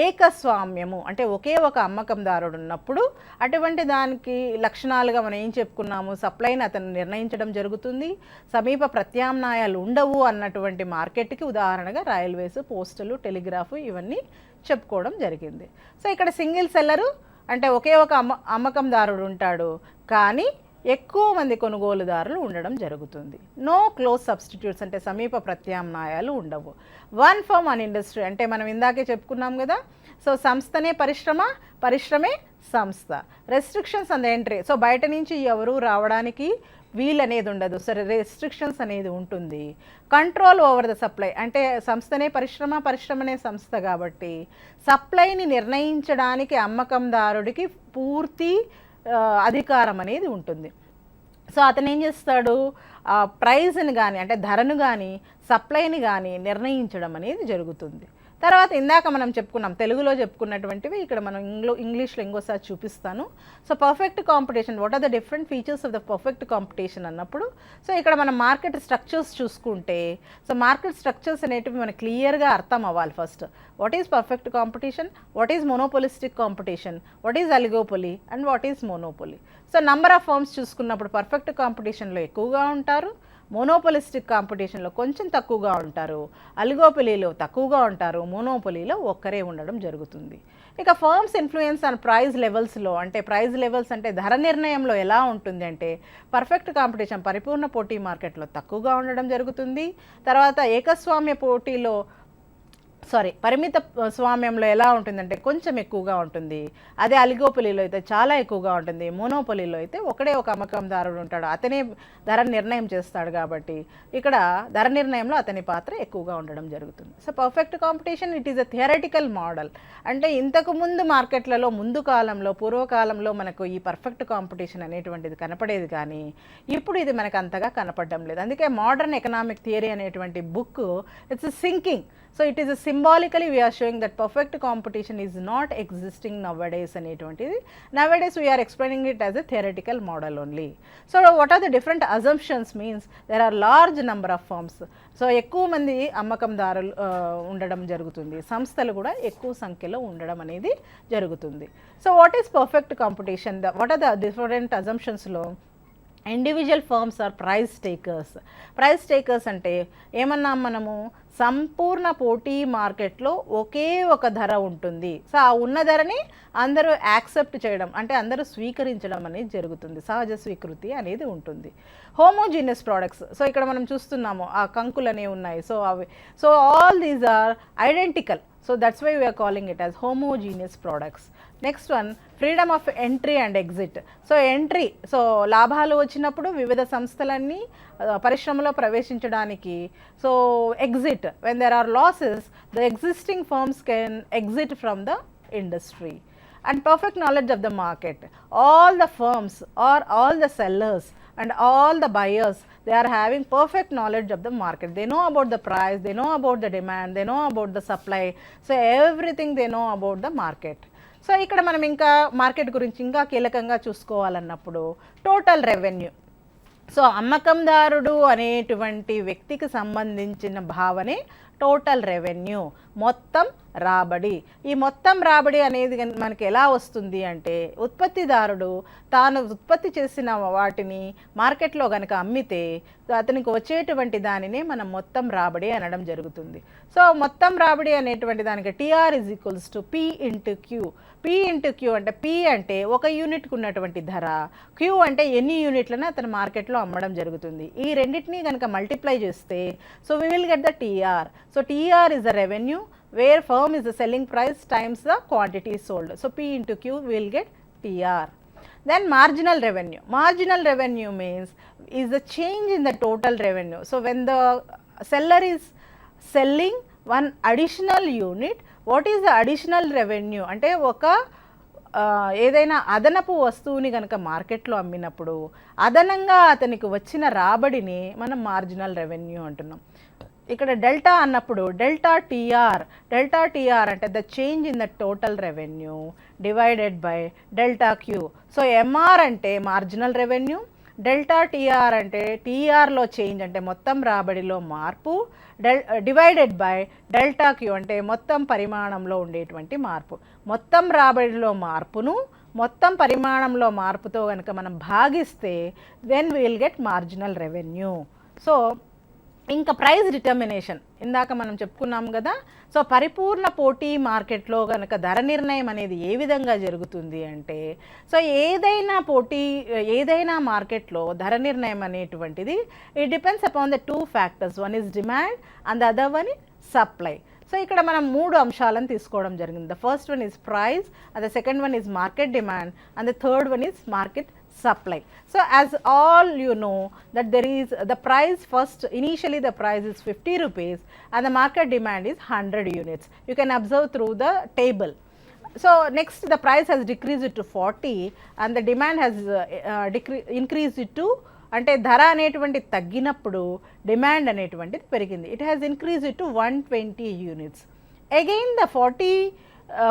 ఏకస్వామ్యము, అంటే ఒకే ఒక అమ్మకందారుడు ఉన్నప్పుడు అటువంటి దానికి లక్షణాలుగా మనం ఏం చెప్పుకున్నాము, సప్లైని అతను నిర్ణయించడం జరుగుతుంది, సమీప ప్రత్యామ్నాయాలు ఉండవు అన్నటువంటి మార్కెట్కి ఉదాహరణగా రైల్వేస్, పోస్టలు, టెలిగ్రాఫ్ ఇవన్నీ చెప్పుకోవడం జరిగింది. సో ఇక్కడ సింగిల్ సెల్లరు అంటే ఒకే ఒక అమ్మకందారుడు ఉంటాడు, కానీ ఎక్కువ మంది కొనుగోలుదారులు ఉండడం జరుగుతుంది. నో క్లోజ్ సబ్స్టిట్యూట్స్ అంటే సమీప ప్రత్యామ్నాయాలు ఉండవు. వన్ ఫర్మ్ అన్ ఇండస్ట్రీ అంటే మనం ఇందాకే చెప్పుకున్నాం కదా, సో సంస్థనే పరిశ్రమ, పరిశ్రమే సంస్థ. Restrictions on the entry, so బయట నుంచి ఎవరు రావడానికి వీల్ అనేది ఉండదు, సరే రెస్ట్రిక్షన్స్ అనేది ఉంటుంది. కంట్రోల్ ఓవర్ ద సప్లై అంటే సంస్థనే పరిశ్రమ, పరిశ్రమనే సంస్థ కాబట్టి సప్లైని నిర్ణయించడానికి అమ్మకందారుడికి పూర్తి అధికారం అనేది ఉంటుంది. సో అతను ఏం చేస్తాడు, ప్రైస్ని కానీ అంటే ధరను కానీ సప్లైని కానీ నిర్ణయించడం అనేది జరుగుతుంది. తర్వాత ఇందాక మనం చెప్పుకున్నాం, తెలుగులో చెప్పుకున్నటువంటివి ఇక్కడ మనం ఇంగ్లీష్లో ఇంకోసారి చూపిస్తాను. So perfect competition, what are the different features of the perfect competition అన్నప్పుడు, సో ఇక్కడ మనం మార్కెట్ స్ట్రక్చర్స్ చూసుకుంటే, సో మార్కెట్ స్ట్రక్చర్స్ అనేటివి మనకు క్లియర్గా అర్థం అవ్వాలి. First what is perfect competition, what is monopolistic competition, what is oligopoly and what is monopoly. So number of firms చూసుకున్నప్పుడు పర్ఫెక్ట్ కాంపిటీషన్లో ఎక్కువగా ఉంటారు, మోనోపోలిస్టిక్ కాంపిటీషన్లో కొంచెం తక్కువగా ఉంటారు, అలిగోపోలీలో తక్కువగా ఉంటారు, మోనోపోలీలో ఒక్కరే ఉండడం జరుగుతుంది. ఇక ఫర్మ్స్ ఇన్ఫ్లుయెన్స్ అండ్ ప్రైస్ లెవెల్స్లో, అంటే ప్రైస్ లెవెల్స్ అంటే ధర నిర్ణయంలో ఎలా ఉంటుంది అంటే, పర్ఫెక్ట్ కాంపిటీషన్ పరిపూర్ణ పోటీ మార్కెట్లో తక్కువగా ఉండడం జరుగుతుంది. తర్వాత ఏకస్వామ్య పోటీలో పరిమిత స్వామ్యంలో ఎలా ఉంటుందంటే కొంచెం ఎక్కువగా ఉంటుంది. అదే అలిగోపోలీలో అయితే చాలా ఎక్కువగా ఉంటుంది. మోనోపోలీలో అయితే ఒకడే ఒక అమ్మకందారుడు ఉంటాడు, అతనే ధర నిర్ణయం చేస్తాడు. కాబట్టి ఇక్కడ ధర నిర్ణయంలో అతని పాత్ర ఎక్కువగా ఉండడం జరుగుతుంది. So perfect competition it is a theoretical model. అంటే ఇంతకు ముందు మార్కెట్లలో ముందు కాలంలో పూర్వకాలంలో మనకు ఈ పర్ఫెక్ట్ కాంపిటీషన్ అనేటువంటిది కనపడేది, కానీ ఇప్పుడు ఇది మనకు అంతగా కనపడడం లేదు. అందుకే మోడర్న్ ఎకనామిక్ థియరీ అనేటువంటి book it's sinking. So it is a symbolically we are showing that perfect competition is not existing nowadays అనేటువంటిది. Nowadays we are explaining it as a theoretical model only. So what are the different assumptions means there are large number of firms. So ఎక్కువ మంది అమ్మకందారులు ఉండడం జరుగుతుంది, సంస్థలు కూడా ఎక్కువ సంఖ్యలో ఉండడం అనేది జరుగుతుంది. So what is perfect competition, what are the different అజంప్షన్స్లో individual firms are price takers. Price takers అంటే ఏమన్నాం మనము, సంపూర్ణ పోటీ మార్కెట్లో ఒకే ఒక ధర ఉంటుంది. సో ఆ ఉన్న ధరని అందరూ యాక్సెప్ట్ చేయడం అంటే అందరూ స్వీకరించడం అనేది జరుగుతుంది, సహజ స్వీకృతి అనేది ఉంటుంది. హోమోజీనియస్ ప్రోడక్ట్స్, సో ఇక్కడ మనం చూస్తున్నాము ఆ కంకులు అనేవి ఉన్నాయి. సో అవి all these are identical. So that's why we're calling it as homogeneous products. Next one freedom of entry and exit. So entry, so లాభాలు వచ్చినప్పుడు వివిధ సంస్థలన్నీ పరిశ్రమలో ప్రవేశించడానికి. So exit, when there are losses the existing firms can exit from the industry. And perfect knowledge of the market, all the firms or all the sellers and all the buyers, they are having perfect knowledge of the market. They know about the price, they know about the demand, they know about the supply. So everything they know about the market. So ఇక్కడ మనం ఇంకా market గురించి ఇంకా కీలకంగా చూసుకోవాలన్నప్పుడు total revenue. So అమ్మకందారుడు అనేటువంటి వ్యక్తికి సంబంధించిన భావనే టోటల్ రెవెన్యూ, మొత్తం రాబడి. ఈ మొత్తం రాబడి అనేది మనకి ఎలా వస్తుంది అంటే, ఉత్పత్తిదారుడు తాను ఉత్పత్తి చేసిన వాటిని మార్కెట్లో కనుక అమ్మితే అతనికి వచ్చేటువంటి దానినే మనం మొత్తం రాబడి అనడం జరుగుతుంది. సో మొత్తం రాబడి అనేటువంటి దానికి TR is equals to P into Q. P into Q అంటే పి అంటే ఒక యూనిట్కి ఉన్నటువంటి ధర, క్యూ అంటే ఎన్ని యూనిట్లను అతను మార్కెట్లో అమ్మడం జరుగుతుంది. ఈ రెండింటినీ కనుక మల్టిప్లై చేస్తే so we will get the TR. So TR is the revenue where firm is the selling price times the quantity sold. So P into Q we will get TR. Then marginal revenue. Marginal revenue means is the change in the total revenue. So when the seller is selling one additional unit, what is the additional revenue? అంటే ఒక ఏదైనా అదనపు వస్తువుని కనుక మార్కెట్లో అమ్మినప్పుడు అదనంగా అతనికి వచ్చిన రాబడిని మనం మార్జినల్ రెవెన్యూ అంటున్నాం. ఇక్కడ డెల్టా అన్నప్పుడు డెల్టా టీఆర్ అంటే the change in the total revenue divided by delta Q. So MR అంటే మార్జినల్ రెవెన్యూ, డెల్టా టీఆర్ అంటే టీఆర్లో చేంజ్ అంటే మొత్తం రాబడిలో మార్పు, డివైడెడ్ బై డెల్టా క్యూ అంటే మొత్తం పరిమాణంలో ఉండేటువంటి మార్పు. మొత్తం రాబడిలో మార్పును మొత్తం పరిమాణంలో మార్పుతో కనుక మనం భాగిస్తే then we will get marginal revenue. So ఇంకా ప్రైస్ డిటర్మినేషన్ ఇందాక మనం చెప్పుకున్నాం కదా. సో పరిపూర్ణ పోటీ మార్కెట్లో కనుక ధర నిర్ణయం అనేది ఏ విధంగా జరుగుతుంది అంటే, సో ఏదైనా మార్కెట్లో ధర నిర్ణయం అనేటువంటిది it depends upon the two factors. One is demand and the other one is supply. So ఇక్కడ మనం 3 అంశాలను తీసుకోవడం జరిగింది. The first one is price, and the second one is market demand, and the third one is market supply. So as all you know that there is the price first, initially the price is 50 rupees and the market demand is 100 units. You can observe through the table. So next the price has decreased to 40 and the demand has increased to అంటే ధర అనేటువంటిది తగ్గినప్పుడు demand అనేటువంటిది పెరిగింది. It has increased to 120 units. Again the 40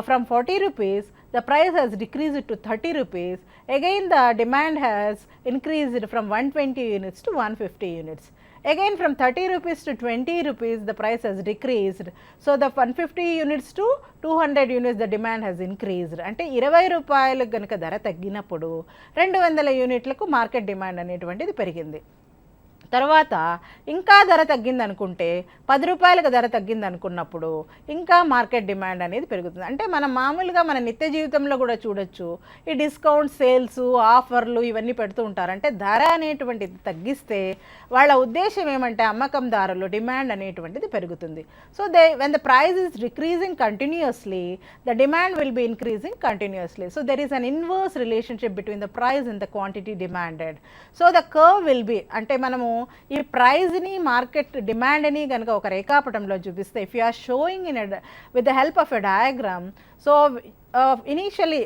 from 40 rupees the price has decreased to 30 rupees. Again the demand has increased from 120 units to 150 units. Again from 30 rupees to 20 rupees the price has decreased. So the 150 units to 200 units the demand has increased. అంటే 20 రూపాయలకు గనుక ధర తగ్గినప్పుడు 200 యూనిట్లకు market demand అనేటువంటిది పెరిగింది. తర్వాత ఇంకా ధర తగ్గింది అనుకుంటే 10 రూపాయలకు ధర తగ్గింది అనుకున్నప్పుడు ఇంకా మార్కెట్ డిమాండ్ అనేది పెరుగుతుంది. అంటే మనం మామూలుగా మన నిత్య జీవితంలో కూడా చూడొచ్చు, ఈ డిస్కౌంట్ సేల్స్ ఆఫర్లు ఇవన్నీ పెడుతూ ఉంటారు. అంటే ధర అనేటువంటిది తగ్గిస్తే వాళ్ళ ఉద్దేశం ఏమంటే అమ్మకందారులు డిమాండ్ అనేటువంటిది పెరుగుతుంది. So when the price is decreasing continuously the demand will be increasing continuously. So there is an inverse relationship between the price and the quantity demanded. So the curve will be, అంటే మనము ఈ ప్రైజ్ని market డిమాండ్ని కనుక ఒక రేఖాపటంలో చూపిస్తే, if you are showing in with the help of a diagram, so initially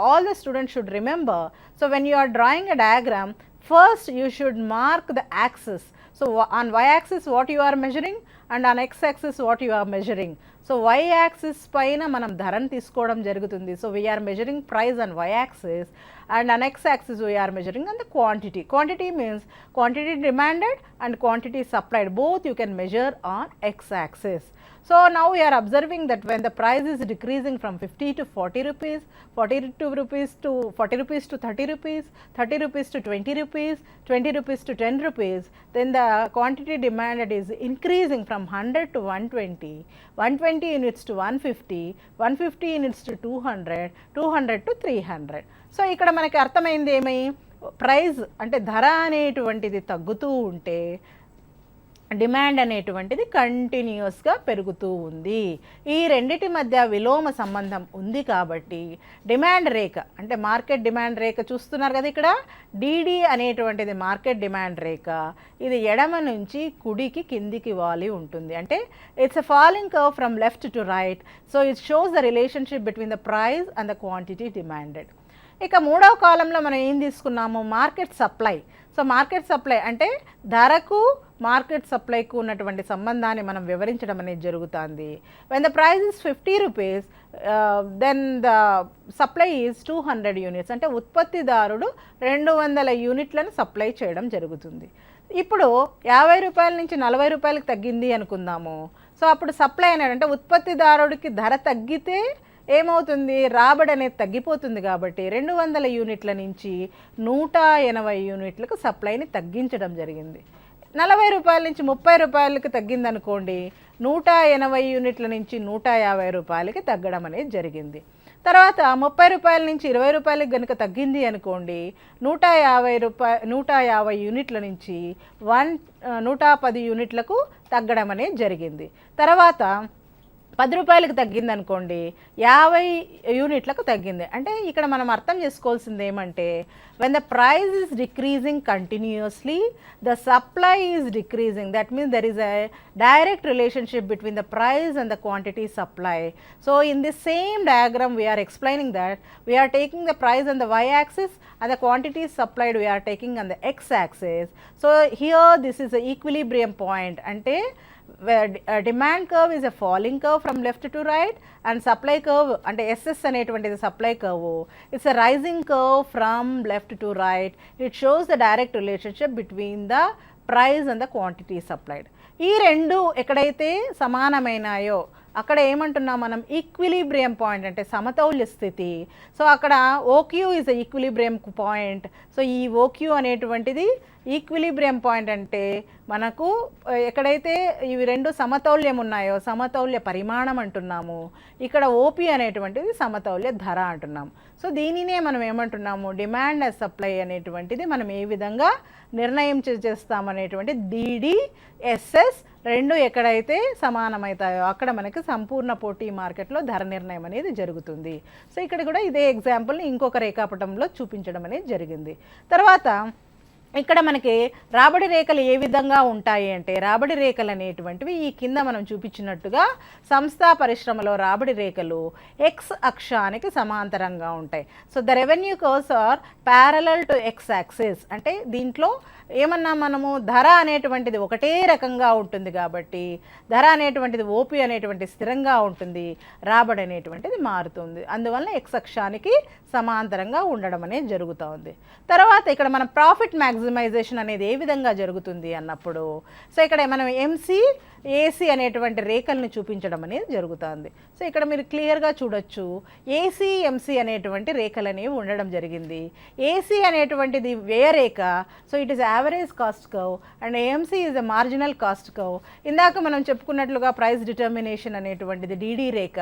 all the students should remember, so when you are drawing a diagram, first you should mark the axis. So on y axis what you are measuring and on x axis what you are measuring. So y axis పైన మనం ధరను తీసుకోవడం జరుగుతుంది. So we are measuring price on y axis and on x axis we are measuring on the quantity. Quantity means quantity demanded and quantity supplied, both you can measure on x axis. So now we are observing that when the price is decreasing from 50 to 40 rupees, 42 rupees to 40 rupees to 30 rupees, 30 rupees to 20 rupees, 20 rupees to 10 rupees, then the quantity demanded is increasing from 100 to 120, 120 units to 150, 150 units to 200, 200 to 300. So ఇక్కడ మనకి అర్థమైంది ఏమై, price అంటే ధర అనేటువంటిది తగ్గుతూ ఉంటే demand అనేటువంటిది కంటిన్యూస్గా పెరుగుతూ ఉంది. ఈ రెండిటి మధ్య విలోమ సంబంధం ఉంది కాబట్టి డిమాండ్ రేఖ, అంటే మార్కెట్ డిమాండ్ రేఖ చూస్తున్నారు కదా ఇక్కడ, డిడి అనేటువంటిది మార్కెట్ డిమాండ్ రేఖ. ఇది ఎడమ నుంచి కుడికి కిందికి వాలి ఉంటుంది. అంటే it's a falling curve from left to right. So it shows the relationship between the price and the quantity demanded. ఇక మూడవ కాలంలో మనం ఏం తీసుకున్నాము, market supply. So market supply అంటే ధరకు మార్కెట్ సప్లైకు ఉన్నటువంటి సంబంధాన్ని మనం వివరించడం అనేది జరుగుతుంది. When the price is 50 rupees then the supply is 200 units. అంటే ఉత్పత్తిదారుడు 200 యూనిట్లను సప్లై చేయడం జరుగుతుంది. ఇప్పుడు 50 రూపాయల నుంచి 40 రూపాయలకు తగ్గింది అనుకుందాము. సో అప్పుడు సప్లై అనేది, అంటే ఉత్పత్తిదారుడికి ధర తగ్గితే ఏమవుతుంది, రాబడి అనేది తగ్గిపోతుంది. కాబట్టి 200 యూనిట్ల నుంచి 180 యూనిట్లకు సప్లైని తగ్గించడం జరిగింది. 40 రూపాయల నుంచి 30 రూపాయలకి తగ్గిందనుకోండి, 180 యూనిట్ల నుంచి 150 రూపాయలకి తగ్గడం అనేది జరిగింది. తర్వాత 30 రూపాయల నుంచి 20 రూపాయలకి కనుక తగ్గింది అనుకోండి, 150 యూనిట్ల నుంచి 110 యూనిట్లకు తగ్గడం అనేది జరిగింది. తర్వాత 10 రూపాయలకు తగ్గింది అనుకోండి, 50 యూనిట్లకు తగ్గింది. అంటే ఇక్కడ మనం అర్థం చేసుకోవాల్సింది ఏమంటే, when the price is decreasing continuously, the supply is decreasing. That means there is a direct relationship between the price and the quantity supply. So in this same diagram we are explaining that we are taking the price on the y axis and the quantity supplied we are taking on the x axis. So here this is the equilibrium point. Ante demand curve is a falling curve from left to right and supply curve అంటే SS అనేటువంటిది supply curve, it's a rising curve from left to right. It shows the direct relationship between the price and the quantity supplied. ఈ రెండు ఎక్కడైతే సమానమైనాయో అక్కడ ఏమంటున్నాం మనం, equilibrium point అంటే సమతౌల్య స్థితి. సో అక్కడ OQ is a equilibrium point. So ఈ OQ అనేటువంటిది ఈక్విలిబ్రియం పాయింట్. అంటే మనకు ఎక్కడైతే ఇవి రెండు సమతౌల్యం ఉన్నాయో సమతౌల్య పరిమాణం అంటున్నాము, ఇక్కడ OP అనేటువంటిది సమతౌల్య ధర అంటున్నాము. సో దీనినే మనం ఏమంటున్నాము, డిమాండ్ అండ్ సప్లై అనేటువంటిది మనం ఏ విధంగా నిర్ణయం చేస్తామనేటువంటి DDSS రెండు ఎక్కడైతే సమానమవుతాయో అక్కడ మనకి సంపూర్ణ పోటీ మార్కెట్లో ధర నిర్ణయం అనేది జరుగుతుంది. సో ఇక్కడ కూడా ఇదే ఎగ్జాంపుల్ని ఇంకొక రేఖాపటంలో చూపించడం అనేది జరిగింది. తర్వాత ఇక్కడ మనకి రాబడి రేఖలు ఏ విధంగా ఉంటాయి అంటే, రాబడి రేఖలు అనేటువంటివి ఈ కింద మనం చూపించినట్టుగా సంస్థా పరిశ్రమలో రాబడి రేఖలు X అక్షానికి సమాంతరంగా ఉంటాయి. So the revenue curves are parallel to X axis. అంటే దీంట్లో ఏమన్నా మనము ధర అనేటువంటిది ఒకటే రకంగా ఉంటుంది కాబట్టి ధర అనేటువంటిది ఓపీ అనేటువంటి స్థిరంగా ఉంటుంది, రాబడి అనేటువంటిది మారుతుంది. అందువల్ల ఎక్స్ అక్షానికి సమాంతరంగా ఉండడం అనేది జరుగుతూ ఉంది. తర్వాత ఇక్కడ మనం ప్రాఫిట్ మ్యాక్సిమైజేషన్ అనేది ఏ విధంగా జరుగుతుంది అన్నప్పుడు, సో ఇక్కడ మనం ఎంసీ ఏసీ అనేటువంటి రేఖల్ని చూపించడం అనేది జరుగుతుంది. సో ఇక్కడ మీరు క్లియర్గా చూడొచ్చు ఏసీ ఎంసీ అనేటువంటి రేఖలు అనేవి ఉండడం జరిగింది. ఏసీ అనేటువంటిది వ్యయరేఖ, so it is average cost curve, and AMC is a marginal cost curve. ఇందాక మనం చెప్పుకున్నట్లుగా ప్రైస్ డిటర్మినేషన్ అనేటువంటిది డిడి రేఖ,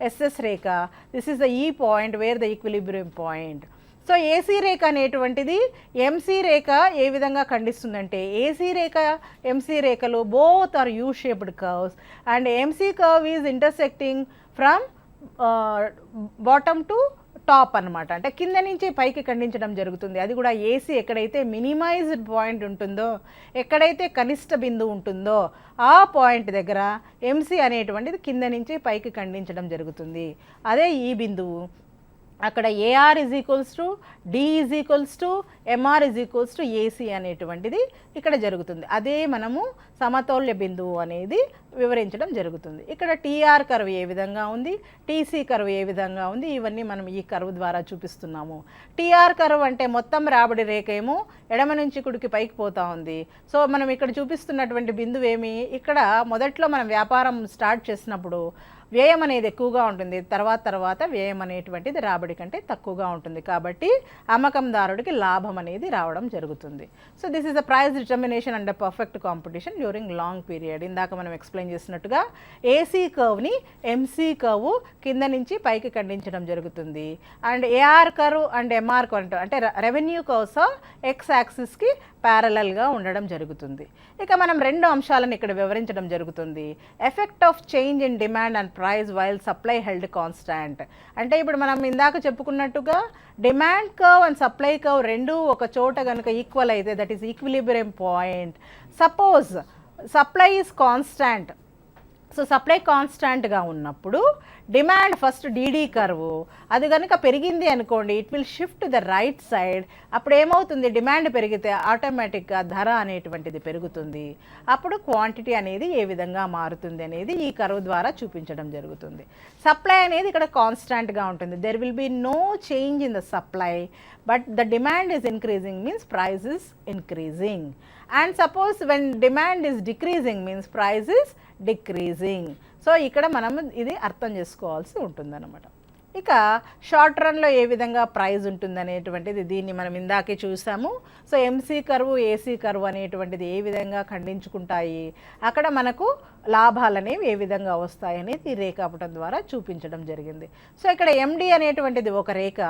ఎస్ఎస్ రేఖ, దిస్ ఈస్ ద ఈ point where the equilibrium point. So AC రేఖ అనేటువంటిది ఎంసీ రేఖ ఏ విధంగా ఖండిస్తుందంటే, ఏసీ రేఖ ఎంసీ రేఖలు both are U shaped curves and MC curve is intersecting from bottom to top అనమాట, అంటే కింద నుంచి పైకి ఖండించడం జరుగుతుంది. అది కూడా ఏసీ ఎక్కడైతే మినిమైజ్డ్ పాయింట్ ఉంటుందో, ఎక్కడైతే కనిష్ట బిందువు ఉంటుందో ఆ పాయింట్ దగ్గర ఎంసీ అనేటువంటిది కింద నుంచి పైకి ఖండించడం జరుగుతుంది. అదే ఈ బిందువు అక్కడ AR is equals to D is equals to MR is equals to AC అనేటువంటిది ఇక్కడ జరుగుతుంది. అదే మనము సమతౌల్య బిందువు అనేది వివరించడం జరుగుతుంది. ఇక్కడ టీఆర్ కర్వ్ ఏ విధంగా ఉంది, టీసీ కర్వ్ ఏ విధంగా ఉంది, ఇవన్నీ మనం ఈ కర్వ్ ద్వారా చూపిస్తున్నాము. టీఆర్ కర్వ్ అంటే మొత్తం రాబడి రేఖ ఏమో ఎడమ నుంచి కుడికి పైకి పోతూ ఉంది. సో మనం ఇక్కడ చూపిస్తున్నటువంటి బిందువు ఏమి, ఇక్కడ మొదట్లో మనం వ్యాపారం స్టార్ట్ చేసినప్పుడు వ్యయం అనేది ఎక్కువగా ఉంటుంది, తర్వాత వ్యయం అనేటువంటిది రాబడి కంటే తక్కువగా ఉంటుంది, కాబట్టి అమ్మకందారుడికి లాభం అనేది రావడం జరుగుతుంది. So this is the price determination and perfect competition during long period. ఇందాక మనం ఎక్స్ప్లెయిన్ చేసినట్టుగా ఏసీ కర్వ్ని ఎంసీ కర్వ్ కింద నుంచి పైకి ఖండించడం జరుగుతుంది, and AR curve and MR curve అంటే రెవెన్యూ కర్వ్స్ ఎక్స్ యాక్సిస్కి ప్యారలల్గా ఉండడం జరుగుతుంది. ఇక మనం రెండు అంశాలను ఇక్కడ వివరించడం జరుగుతుంది. Effect of change in demand and price while supply held constant. అంటే ఇప్పుడు మనం ఇందాక చెప్పుకున్నట్టుగా demand curve and supply curve రెండు ఒక చోట కనుక ఈక్వల్ అయితే, that is equilibrium point. Suppose supply is constant, so supply కాన్స్టాంట్గా ఉన్నప్పుడు డిమాండ్ ఫస్ట్ డీడీ కర్వ్ అది కనుక పెరిగింది అనుకోండి, it will shift the right side. అప్పుడు ఏమవుతుంది, డిమాండ్ పెరిగితే ఆటోమేటిక్గా ధర అనేటువంటిది పెరుగుతుంది. అప్పుడు క్వాంటిటీ అనేది ఏ విధంగా మారుతుంది అనేది ఈ కర్వ్ ద్వారా చూపించడం జరుగుతుంది. సప్లై అనేది ఇక్కడ కాన్స్టాంట్గా ఉంటుంది, there will be no change in the supply, but the demand is increasing means price is increasing. And suppose when demand is decreasing means price is decreasing. So ఇక్కడ మనం ఇది అర్థం చేసుకోవాల్సి ఉంటుందన్నమాట. ఇక షార్ట్ రన్లో ఏ విధంగా ప్రైస్ ఉంటుందనేటువంటిది దీన్ని మనం ఇందాకే చూసాము. So MC curve AC curve అనేటువంటిది ఏ విధంగా ఖండించుకుంటాయి, అక్కడ మనకు లాభాలు అనేవి ఏ విధంగా వస్తాయి అనేది ఈ రేఖాపటం ద్వారా చూపించడం జరిగింది. సో ఇక్కడ ఎండి అనేటువంటిది ఒక రేఖ,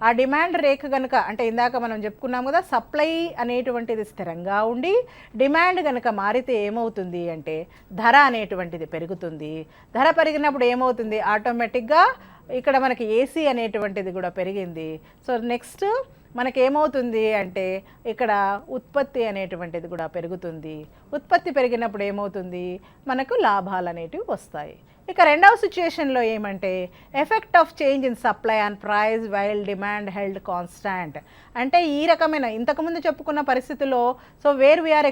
ఆ డిమాండ్ రేఖ కనుక అంటే ఇందాక మనం చెప్పుకున్నాం కదా, సప్లై అనేటువంటిది స్థిరంగా ఉండి డిమాండ్ కనుక మారితే ఏమవుతుంది అంటే ధర అనేటువంటిది పెరుగుతుంది. ధర పెరిగినప్పుడు ఏమవుతుంది, ఆటోమేటిక్గా ఇక్కడ మనకి ఏసీ అనేటువంటిది కూడా పెరిగింది. సో నెక్స్ట్ మనకేమవుతుంది అంటే ఇక్కడ ఉత్పత్తి అనేటువంటిది కూడా పెరుగుతుంది. ఉత్పత్తి పెరిగినప్పుడు ఏమవుతుంది, మనకు లాభాలు అనేటివి వస్తాయి. ఇక రెండవ సిచ్యుయేషన్లో ఏమంటే effect of change in supply and price while demand held constant. అంటే ఈ రకమైన ఇంతకుముందు చెప్పుకున్న పరిస్థితిలో, so where we are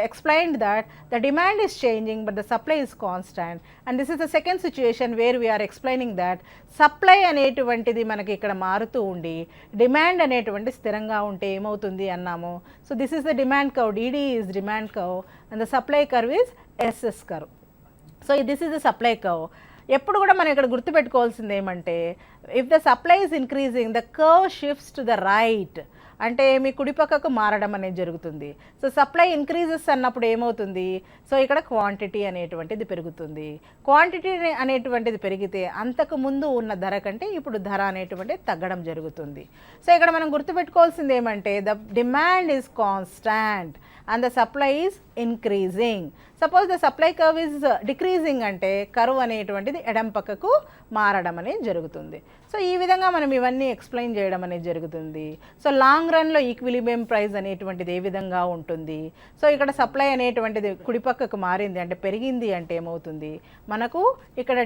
explained that the demand is changing but the supply is constant, and this is the second situation where we are explaining that supply అనేటువంటిది మనకి ఇక్కడ మారుతూ ఉండి డిమాండ్ అనేటువంటి స్థిరంగా ఉంటే ఏమవుతుంది అన్నాము. So this is the demand curve, DD is demand curve and the supply curve is SS curve. So this is the supply curve. ఎప్పుడు కూడా మనం ఇక్కడ గుర్తుపెట్టుకోవాల్సింది ఏమంటే, if the supply is increasing the curve shifts to the right, అంటే మీ కుడిపక్కకు మారడం అనేది జరుగుతుంది. సో సప్లై ఇంక్రీజెస్ అన్నప్పుడు ఏమవుతుంది, సో ఇక్కడ క్వాంటిటీ అనేటువంటిది పెరుగుతుంది. క్వాంటిటీ అనేటువంటిది పెరిగితే అంతకు ముందు ఉన్న ధర కంటే ఇప్పుడు ధర అనేటువంటిది తగ్గడం జరుగుతుంది. సో ఇక్కడ మనం గుర్తుపెట్టుకోవాల్సింది ఏమంటే the demand is constant and the supply is increasing. Suppose the supply curve is decreasing అంటే కర్వ్ అనేటువంటిది ఎడం పక్కకు మారడం అనేది జరుగుతుంది. సో ఈ విధంగా మనం ఇవన్నీ ఎక్స్ప్లెయిన్ చేయడం అనేది జరుగుతుంది. సో లాంగ్ లాంగ్ రన్లో ఈక్విలిబ్రియం ప్రైస్ అనేటువంటిది ఏ విధంగా ఉంటుంది. సో ఇక్కడ సప్లై అనేటువంటిది కుడిపక్కకు మారింది అంటే పెరిగింది అంటే ఏమవుతుంది, మనకు ఇక్కడ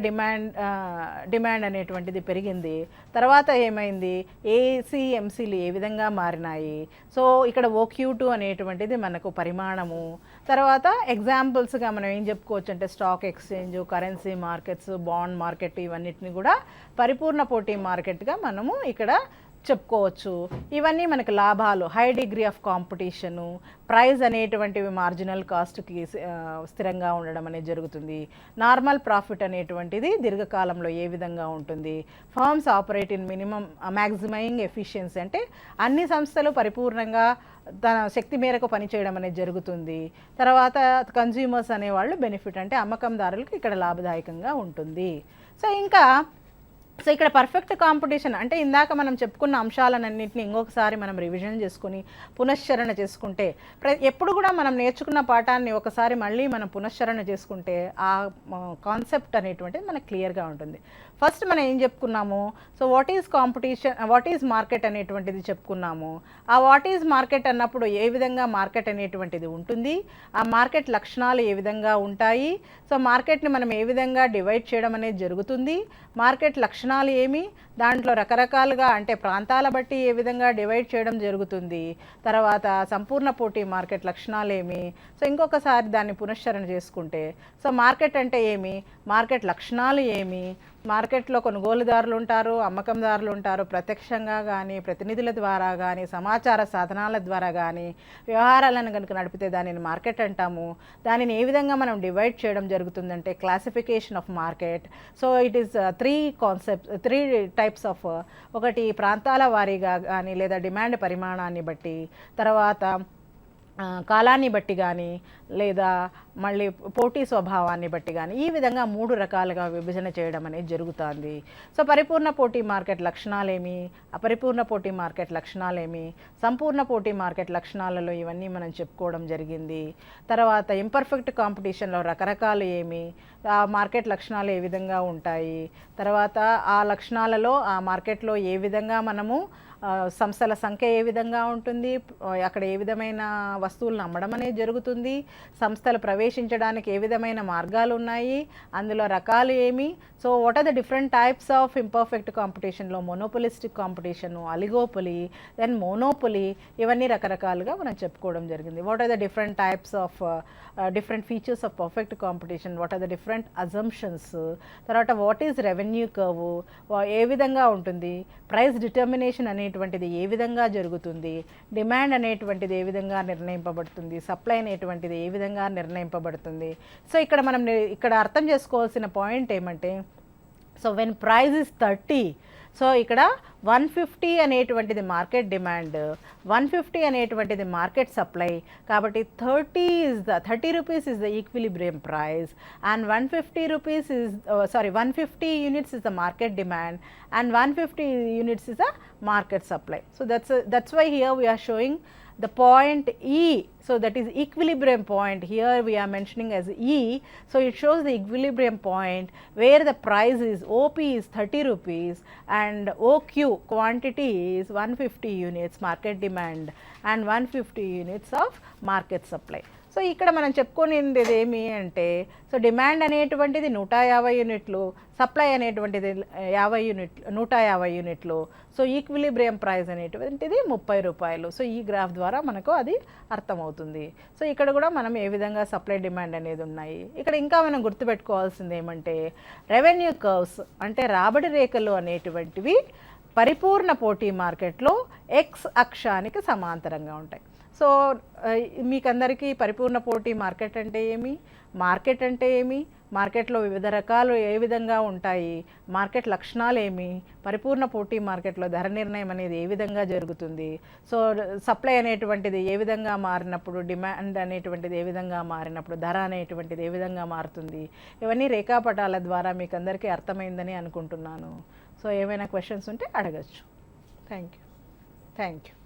డిమాండ్ అనేటువంటిది పెరిగింది. తర్వాత ఏమైంది, ఏసీఎంసీలు ఏ విధంగా మారినాయి. సో ఇక్కడ OQ2 అనేటువంటిది మనకు పరిమాణము. తర్వాత ఎగ్జాంపుల్స్గా మనం ఏం చెప్పుకోవచ్చు అంటే stock exchange, currency markets, bond market, ఇవన్నిటిని కూడా పరిపూర్ణ పోటీ మార్కెట్గా మనము ఇక్కడ చెప్పుకోవచ్చు. ఇవన్నీ మనకు లాభాలు, high degree of competition, price అనేటువంటివి మార్జినల్ కాస్ట్కి స్థిరంగా ఉండడం అనేది జరుగుతుంది. నార్మల్ ప్రాఫిట్ అనేటువంటిది దీర్ఘకాలంలో ఏ విధంగా ఉంటుంది. Firms operate in minimum maximizing efficiency అంటే అన్ని సంస్థలు పరిపూర్ణంగా తన శక్తి మేరకు పనిచేయడం అనేది జరుగుతుంది. తర్వాత కన్జ్యూమర్స్ అనేవాళ్ళు బెనిఫిట్ అంటే అమ్మకందారులకు ఇక్కడ లాభదాయకంగా ఉంటుంది. సో ఇక్కడ పర్ఫెక్ట్ కాంపిటీషన్ అంటే ఇందాక మనం చెప్పుకున్న అంశాలన్నింటినీ ఇంకొకసారి మనం రివిజన్ చేసుకుని పునశ్చరణ చేసుకుంటే, ఎప్పుడు కూడా మనం నేర్చుకున్న పాఠాన్ని ఒకసారి మళ్ళీ మనం పునశ్చరణ చేసుకుంటే ఆ కాన్సెప్ట్ అనేటువంటిది మనకు క్లియర్గా ఉంటుంది. ఫస్ట్ మనం ఏం చెప్పుకున్నాము, so what is competition, what is market అనేటువంటిది చెప్పుకున్నాము. ఆ వాట్ ఈజ్ మార్కెట్ అన్నప్పుడు ఏ విధంగా మార్కెట్ అనేటువంటిది ఉంటుంది, ఆ మార్కెట్ లక్షణాలు ఏ విధంగా ఉంటాయి, సో మార్కెట్ని మనం ఏ విధంగా డివైడ్ చేయడం అనేది జరుగుతుంది, మార్కెట్ లక్షణాలు ఏమి, దాంట్లో రకరకాలుగా అంటే ప్రాంతాల బట్టి ఏ విధంగా డివైడ్ చేయడం జరుగుతుంది, తర్వాత సంపూర్ణ పోటీ మార్కెట్ లక్షణాలు ఏమి. సో ఇంకొకసారి దాన్ని పునశ్చరణ చేసుకుంటే, సో మార్కెట్ అంటే ఏమి, మార్కెట్ లక్షణాలు ఏమి, మార్కెట్లో కొనుగోలుదారులు ఉంటారు, అమ్మకందారులు ఉంటారు, ప్రత్యక్షంగా కానీ ప్రతినిధుల ద్వారా కానీ సమాచార సాధనాల ద్వారా కానీ వ్యవహారాలను కనుక నడిపితే దానిని మార్కెట్ అంటాము. దానిని ఏ విధంగా మనం డివైడ్ చేయడం జరుగుతుందంటే classification of market. So it is 3 types of, ఒకటి ప్రాంతాల వారీగా కానీ లేదా డిమాండ్ పరిమాణాన్ని బట్టి, తర్వాత కాలాన్ని బట్టి కానీ లేదా మళ్ళీ పోటీ స్వభావాన్ని బట్టి కానీ, ఈ విధంగా 3 రకాలుగా విభజన చేయడం అనేది జరుగుతుంది. సో పరిపూర్ణ పోటీ మార్కెట్ లక్షణాలేమి, అపరిపూర్ణ పోటీ మార్కెట్ లక్షణాలేమి, సంపూర్ణ పోటీ మార్కెట్ లక్షణాలలో ఇవన్నీ మనం చెప్పుకోవడం జరిగింది. తర్వాత ఇంపర్ఫెక్ట్ కాంపిటీషన్లో రకరకాలు ఏమి, ఆ మార్కెట్ లక్షణాలు ఏ విధంగా ఉంటాయి, తర్వాత ఆ లక్షణాలలో ఆ మార్కెట్లో ఏ విధంగా మనము సంస్థల సంఖ్య ఏ విధంగా ఉంటుంది, అక్కడ ఏ విధమైన వస్తువులను అమ్మడం అనేది జరుగుతుంది, సంస్థలు ప్రవేశించడానికి ఏ విధమైన మార్గాలు ఉన్నాయి, అందులో రకాలు ఏమి. So what are the different types of imperfect కాంపిటీషన్లో monopolistic competition, oligopoly, then monopoly, ఇవన్నీ రకరకాలుగా మనం చెప్పుకోవడం జరిగింది. What are the different types of different features of perfect competition, what are the different assumptions, తర్వాత వాట్ ఈజ్ రెవెన్యూ కర్వ్, ఏ విధంగా ఉంటుంది, ప్రైస్ డిటర్మినేషన్ అనేటువంటిది ఏ విధంగా జరుగుతుంది, డిమాండ్ అనేటువంటిది ఏ విధంగా నిర్ణయింపబడుతుంది, సప్లై అనేటువంటిది ఏ విధంగా నిర్ణయింపబడుతుంది. సో ఇక్కడ అర్థం చేసుకోవాల్సిన పాయింట్ ఏమంటే, so when price is 30, so ఇక్కడ 150 అనేటువంటిది మార్కెట్ డిమాండ్, 150 అనేటువంటిది మార్కెట్ సప్లై, కాబట్టి 30 rupees is the equilibrium price and 150 units is the market demand and 150 units is a market supply. So that's why here we are showing the point E. So that is equilibrium point. Here we are mentioning as E. So it shows the equilibrium point where the price is OP is 30 rupees and OQ quantity is 150 units market demand and 150 units of market supply. So ఇక్కడ మనం చెప్పుకునేది ఏమి అంటే, so demand అనేటువంటిది 150 యూనిట్లు, supply అనేటువంటిది 150 యూనిట్లు. So equilibrium price అనేటువంటిది 30 రూపాయలు. సో ఈ గ్రాఫ్ ద్వారా మనకు అది అర్థమవుతుంది. సో ఇక్కడ కూడా మనం ఏ విధంగా సప్లై డిమాండ్ అనేది ఉన్నాయి. ఇక్కడ ఇంకా మనం గుర్తుపెట్టుకోవాల్సింది ఏమంటే, రెవెన్యూ కర్వ్స్ అంటే రాబడి రేఖలు అనేటువంటివి పరిపూర్ణ పోటీ మార్కెట్లో X అక్షానికి సమాంతరంగా ఉంటాయి. సో మీకందరికీ పరిపూర్ణ పోటీ మార్కెట్ అంటే ఏమి, మార్కెట్ అంటే ఏమి, మార్కెట్లో వివిధ రకాలు ఏ విధంగా ఉంటాయి, మార్కెట్ లక్షణాలు ఏమి, పరిపూర్ణ పోటీ మార్కెట్లో ధర నిర్ణయం అనేది ఏ విధంగా జరుగుతుంది, సో సప్లై అనేటువంటిది ఏ విధంగా మారినప్పుడు, డిమాండ్ అనేటువంటిది ఏ విధంగా మారినప్పుడు ధర అనేటువంటిది ఏ విధంగా మారుతుంది, ఇవన్నీ రేఖాపటాల ద్వారా మీకు అందరికీ అర్థమైందని అనుకుంటున్నాను. సో ఏమైనా క్వశ్చన్స్ ఉంటే అడగచ్చు. Thank you.